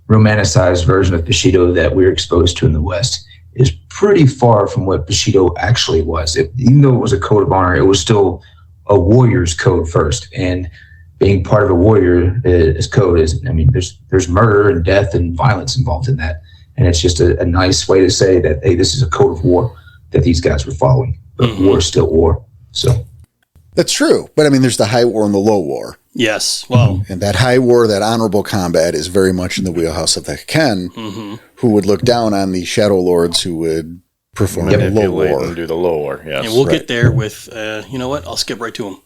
romanticized version of Bushido that we're exposed to in the West is pretty far from what Bushido actually was. Even though it was a code of honor, it was still a warrior's code first. And being part of a warrior's code is, I mean, there's murder and death and violence involved in that. And it's just a nice way to say that, hey, this is a code of war that these guys were following. But war is still war. So That's true. But I mean, there's the high war and the low war. Yes, well, And that high war, that honorable combat is very much in the wheelhouse of the Ken, who would look down on the Shadow Lords who would perform the low Manipulate war. and do the low war, yes. and we'll get there with, you know what? I'll skip right to them.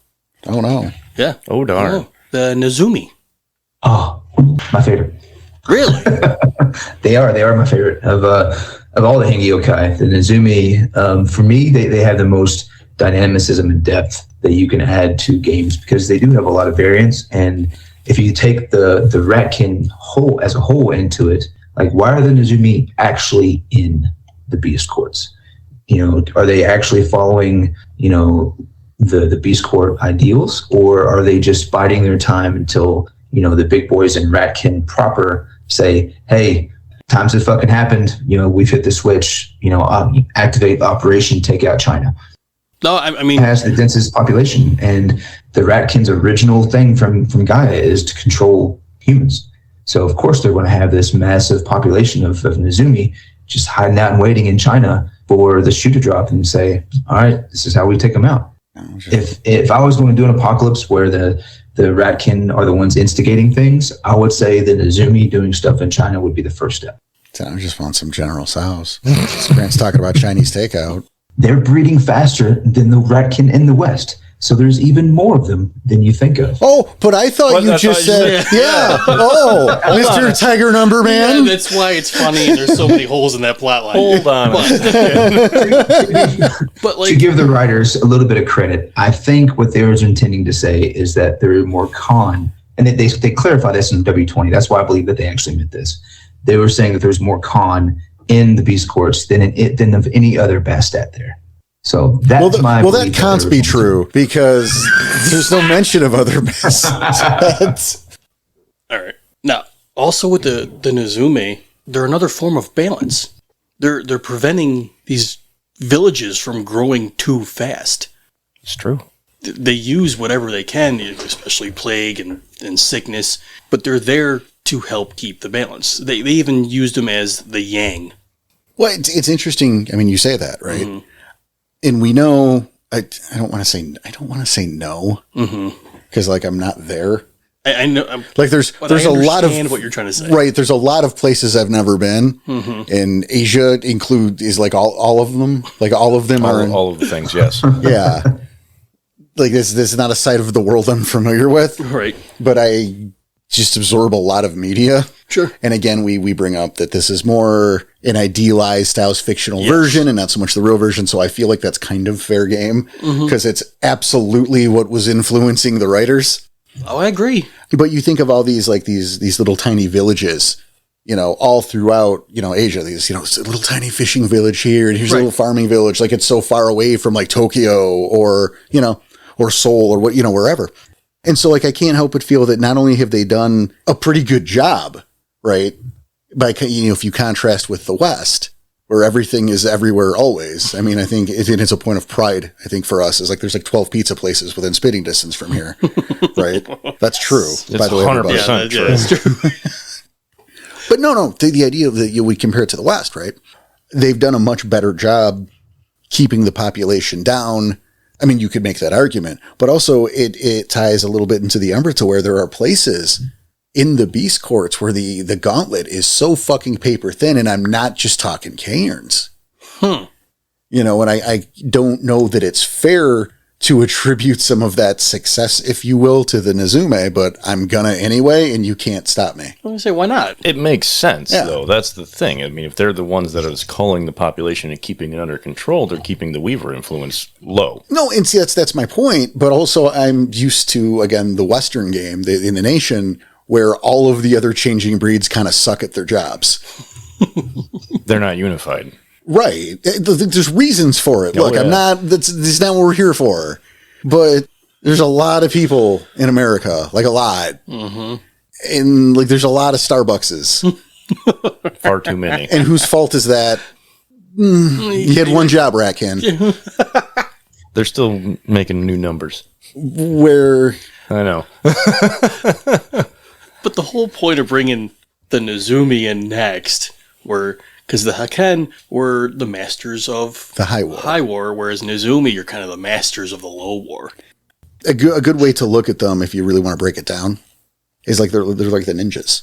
Oh, no. Yeah. Oh, darn. The Nezumi. oh, my favorite. Really? They are my favorite of all the Hengeyokai. The Nezumi, for me, they have the most dynamicism and depth that you can add to games because they do have a lot of variance. And if you take the Ratkin whole as a whole into it, like why are the Nezumi actually in the Beast Courts? You know, are they actually following, you know, the Beast Court ideals, or are they just biding their time until, you know, the big boys in Ratkin proper say, hey, times have fucking happened, you know, we've hit the switch, you know, activate Operation Take Out China. No, I mean, Has the densest population, and the Ratkin's original thing from Gaia is to control humans. So of course they're going to have this massive population of Nezumi just hiding out and waiting in China for the shoe to drop and say, all right, this is how we take them out. If I was going to do an apocalypse where the Ratkin are the ones instigating things, I would say the Nezumi doing stuff in China would be the first step. So I just want some General Tso's. Grant's talking about Chinese takeout. They're breeding faster than the Ratkin in the West. So there's even more of them than you think of. Oh, but I thought Well, you that's just what said, you yeah. Oh, Mr. Tiger Number yeah, Man. that's why it's funny. There's so many holes in that plot line. Hold on. But To like, give the writers a little bit of credit, I think what they were intending to say is that there are more Khan, and they clarify this in W20. That's why I believe that they actually meant this. They were saying that there's more Khan in the Beast Courts than of any other Bastet there. So that's my Well, belief that can't they be were true because there's no mention of other Bastet. all right. Now, also with the Nezumi, they're another form of balance. They're preventing these villages from growing too fast. It's true. They use whatever they can, especially plague and sickness, but they're there to help keep the balance. They even used them as the yang. Well, it's interesting. I mean, you say that, right? And we know. I don't want to say no because like I'm not there. I know. Like there's But I a lot of understand what you're trying to say. Right. There's a lot of places I've never been, and Asia is like all of them. Like all of them are in, All of the things, yes. yeah. Like this is not a side of the world I'm familiar with, Right. but I just absorb a lot of media. Sure. And again, we bring up that this is more an idealized Styles fictional version and not so much the real version. So I feel like that's kind of fair game because it's absolutely what was influencing the writers. Oh, I agree. But you think of all these like these little tiny villages, you know, all throughout, you know, Asia, these, you know, it's a little tiny fishing village here and here's a little farming village. Like it's so far away from like Tokyo or, you know, or Seoul or what, you know, wherever. And so like, I can't help but feel that not only have they done a pretty good job, right? By, you know, if you contrast with the West, where everything is everywhere always. I mean, I think it's a point of pride, I think, for us is like, there's like 12 pizza places within spitting distance from here, right? That's true. By the way, 100% true. That's true. But no, the idea that we compare it to the West, right? They've done a much better job keeping the population down. I mean, you could make that argument, but also it ties a little bit into the Umber to where there are places in the Beast Courts where the gauntlet is so fucking paper thin, and I'm not just talking cairns. You know, and I don't know that it's fair to attribute some of that success, if you will, to the Nezume, but I'm gonna anyway, and you can't stop me. I'm going to say, why not? It makes sense, Yeah. though. That's the thing. I mean, if they're the ones that are just culling the population and keeping it under control, they're keeping the Weaver influence low. No, and see, that's my point. But also, I'm used to, again, the Western game in the nation where all of the other changing breeds kind of suck at their jobs. They're not unified. Right. There's reasons for it. Oh, Look, yeah. this is not what we're here for. But there's a lot of people in America, like a lot. Mm-hmm. And like there's a lot of Starbuckses. Far too many. And whose fault is that? You had one job, Ratkin. They're still making new numbers. Where I know. But the whole point of bringing the Nezumi in next were... Because the Haken were the masters of the High War. Whereas Nezumi, you're kind of the masters of the Low War. A good way to look at them, if you really want to break it down, is like they're like the ninjas.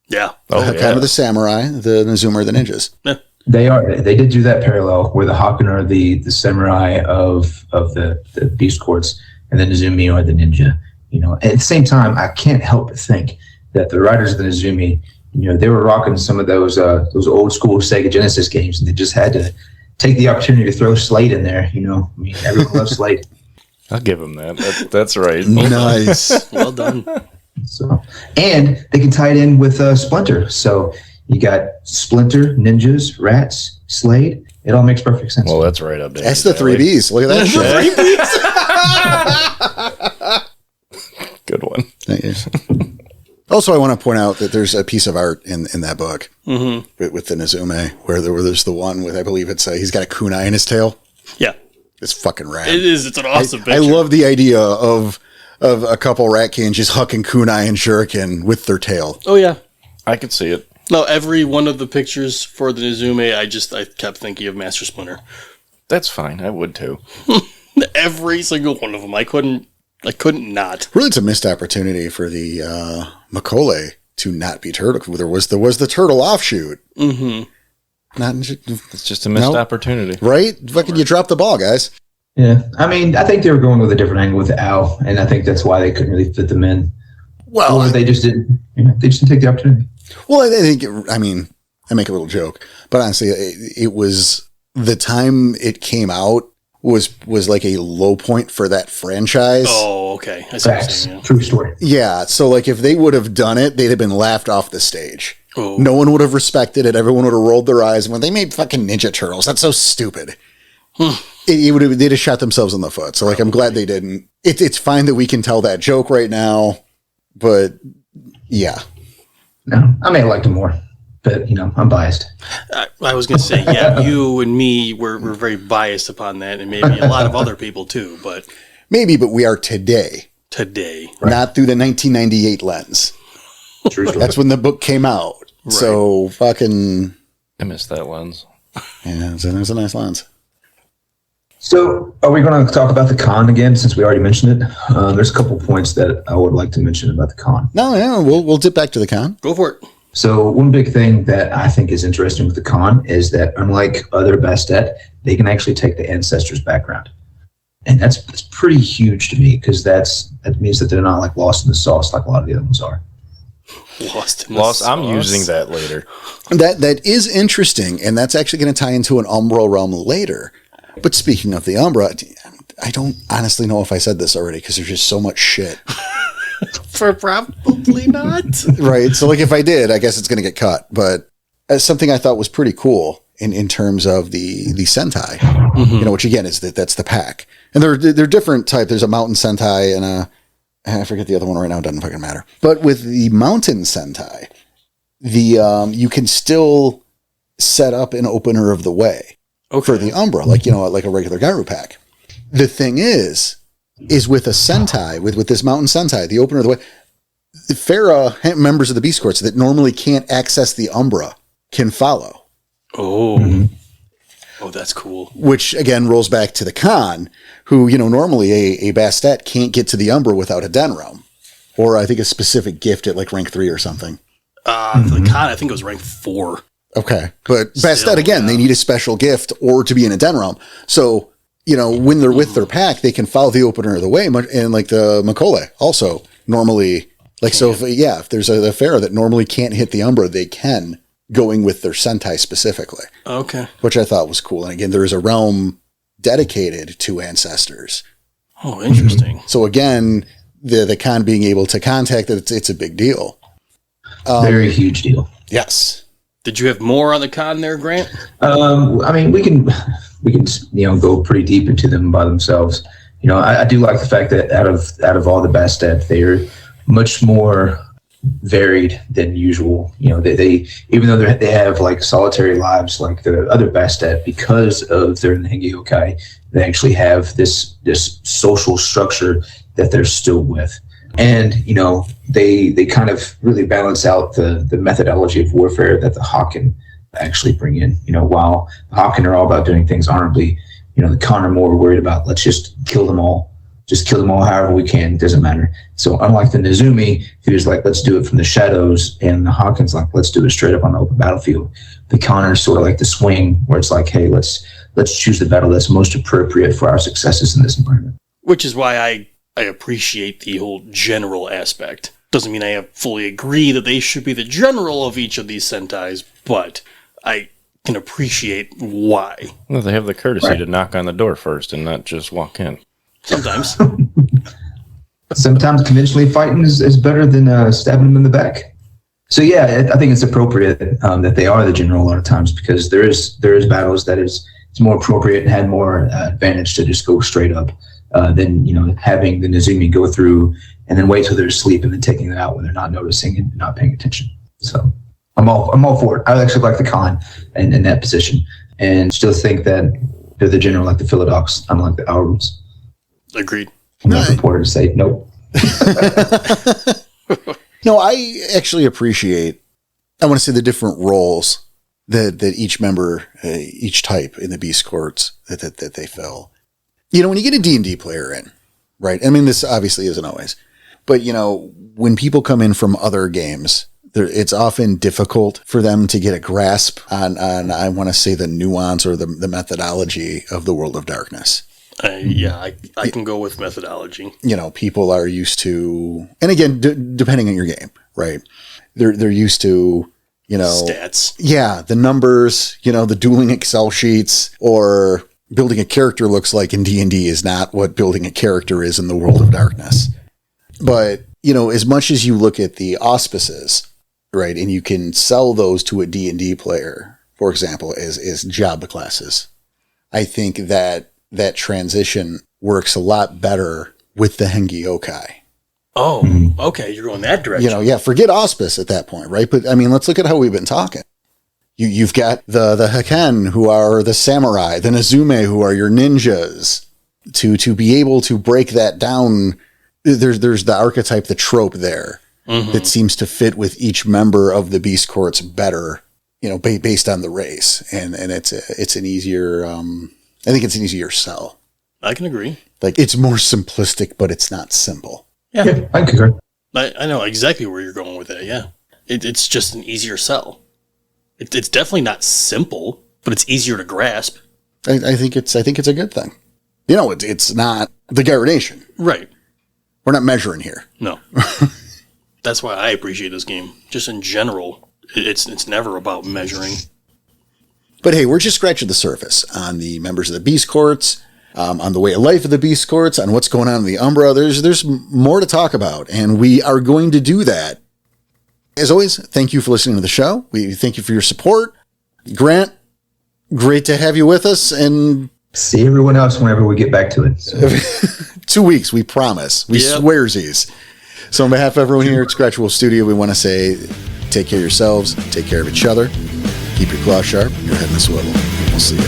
Yeah. Oh, The Haken are the samurai, the Nezumi are the ninjas. Yeah. They did do that parallel where the Haken are the samurai of the beast courts, and the Nezumi are the ninja. You know, at the same time, I can't help but think that the writers of the Nezumi, you know, they were rocking some of those old school Sega Genesis games, and they just had to take the opportunity to throw Slade in there. You know, I mean, everyone loves Slade. I'll give them that. That's right. Nice. Well done. So, and they can tie it in with Splinter. So you got Splinter, ninjas, rats, Slade. It all makes perfect sense. Well, that's right up there. That's the 3Bs. Look at that shit. Good one. Thank you. Also, I want to point out that there's a piece of art in that book with the Nezume where there's the one with, I believe it's he's got a kunai in his tail. Yeah. It's fucking rad. It is. It's an awesome picture. I love the idea of a couple ratkins just hucking kunai and shuriken with their tail. Oh, yeah. I could see it. No, every one of the pictures for the Nezume, I kept thinking of Master Splinter. That's fine. I would too. Every single one of them. I couldn't not. Really, it's a missed opportunity for the Macaulay to not be turtle. There was the turtle offshoot. Mm-hmm. It's just a missed opportunity. Right? Fucking you dropped the ball, guys. Yeah. I mean, I think they were going with a different angle with Al, and I think that's why they couldn't really fit them in. Well, or they just didn't. They just didn't take the opportunity. Well, I think. I mean, I make a little joke, but honestly, it was the time it came out was like a low point for that franchise. Oh, okay. I see what you're Facts. saying, yeah. True story. Yeah. So, like, if they would have done it, they'd have been laughed off the stage. Oh. No one would have respected it. Everyone would have rolled their eyes when they made fucking Ninja Turtles. That's so stupid. They'd have shot themselves in the foot. So, like, I'm glad they didn't. It's fine that we can tell that joke right now, but yeah. No, I may have liked them more, but I'm biased. I was going to say, yeah, you and me were very biased upon that, and maybe a lot of other people too, but... Maybe, but we are today. Today. Not through the 1998 lens. True story. That's when the book came out. Right. So, fucking... I missed that lens. Yeah, it was a nice lens. So, are we going to talk about the con again, since we already mentioned it? There's a couple points that I would like to mention about the con. No, yeah, we'll dip back to the con. Go for it. So, one big thing that I think is interesting with the con is that, unlike other Bastet, they can actually take the ancestors' background. And that's pretty huge to me, because that means that they're not like lost in the sauce like a lot of the other ones are. Lost in the sauce. I'm using that later. That is interesting, and that's actually going to tie into an Umbra realm later. But speaking of the Umbra, I don't honestly know if I said this already, because there's just so much shit. For probably not. Right. So, like, if I did, I guess it's going to get cut. But something I thought was pretty cool in terms of the Sentai, which again is that's the pack, and they're different type. There's a Mountain Sentai and I forget the other one right now. It doesn't fucking matter. But with the Mountain Sentai, you can still set up an opener of the way for the Umbra, like a regular Garu pack. The thing is with a Sentai, with this Mountain Sentai, the opener of the way, the Farah members of the Beast Courts that normally can't access the Umbra can follow. Oh. Oh, that's cool. Which, again, rolls back to the Khan, who, normally a Bastet can't get to the Umbra without a Den Realm. Or I think a specific gift at like rank 3 or something. For the Khan, I think it was rank 4. Okay. But Bastet, again, they need a special gift or to be in a Den Realm. So when they're with their pack, they can follow the opener of the way. And like the Macaulay also normally, like, so if there's a pharaoh that normally can't hit the Umbra, they can, going with their Sentai specifically. Okay. Which I thought was cool. And again, there is a realm dedicated to ancestors. Oh, interesting. So again, the con being able to contact it, it's a big deal. Very huge deal. Yes. Did you have more on the con there, Grant? I mean, we can go pretty deep into them by themselves. I do like the fact that out of all the Bastet, they're much more varied than usual. They even though they have like solitary lives like the other Bastet, because of their Hengeyokai, they actually have this social structure that they're still with. And, they kind of really balance out the methodology of warfare that the Haken actually bring in. While the Haken are all about doing things honorably, the Khan are more worried about, let's just kill them all. Just kill them all however we can, doesn't matter. So unlike the Nezumi, who's like, let's do it from the shadows, and the Haken's like, let's do it straight up on the open battlefield. The Khan are sort of like the swing, where it's like, hey, let's choose the battle that's most appropriate for our successes in this environment. Which is why I appreciate the whole general aspect. Doesn't mean I fully agree that they should be the general of each of these Sentais, but I can appreciate why. Well, they have the courtesy to knock on the door first and not just walk in. Sometimes. Sometimes conventionally fighting is better than stabbing them in the back. So yeah, I think it's appropriate that they are the general a lot of times, because there is battles that it's more appropriate and had more advantage to just go straight up than having the Nezumi go through and then wait till they're asleep and then taking them out when they're not noticing and not paying attention. So I'm all for it. I actually like the Khan in that position, and still think that they're the general like the Philodox, unlike the Aurums. Agreed. I'm not reported to say nope. No, I actually appreciate, I want to say, the different roles that each member, each type in the Beast Courts that they fill. When you get a D&D player in, right? I mean, this obviously isn't always, but when people come in from other games, it's often difficult for them to get a grasp on I want to say, the nuance or the methodology of the World of Darkness. I can go with methodology. People are used to, and again, depending on your game, right? They're used to, stats. Yeah, the numbers, the dueling Excel sheets, or building a character looks like in D&D is not what building a character is in the World of Darkness. But, as much as you look at the auspices, right, and you can sell those to a D&D player, for example, as job classes, I think that transition works a lot better with the Hengeyokai. Oh, okay. You're going that direction. Forget auspice at that point, right? But I mean, let's look at how we've been talking. You've got the Haken, who are the samurai, the Nezume, who are your ninjas. To be able to break that down, there's the archetype, the trope there that seems to fit with each member of the Beast Courts better, based on the race, and it's an easier. I think it's an easier sell. I can agree. Like, it's more simplistic, but it's not simple. Yeah, I concur. I know exactly where you're going with that. Yeah, it's just an easier sell. It's definitely not simple, but it's easier to grasp. I think it's a good thing. It's not the Garrodation. Right. We're not measuring here. No. That's why I appreciate this game. Just in general, it's never about measuring. But hey, we're just scratching the surface on the members of the Beast Courts, on the way of life of the Beast Courts, on what's going on in the Umbra. There's more to talk about, and we are going to do that. As always, thank you for listening to the show. We thank you for your support. Grant, great to have you with us, and see everyone else whenever we get back to it. So. 2 weeks, we promise. We swearsies. So on behalf of everyone here at Scratch Wolf Studio, we want to say, take care of yourselves, take care of each other. Keep your claws sharp, your head in a swivel. We'll see you.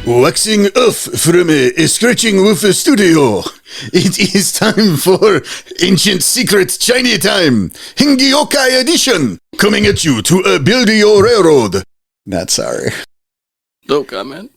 Waxing off from a Scratching Wolf Studio. It is time for Ancient Secret Shiny Time, Hengeyokai Edition, coming at you to build your railroad. Not sorry. No comment.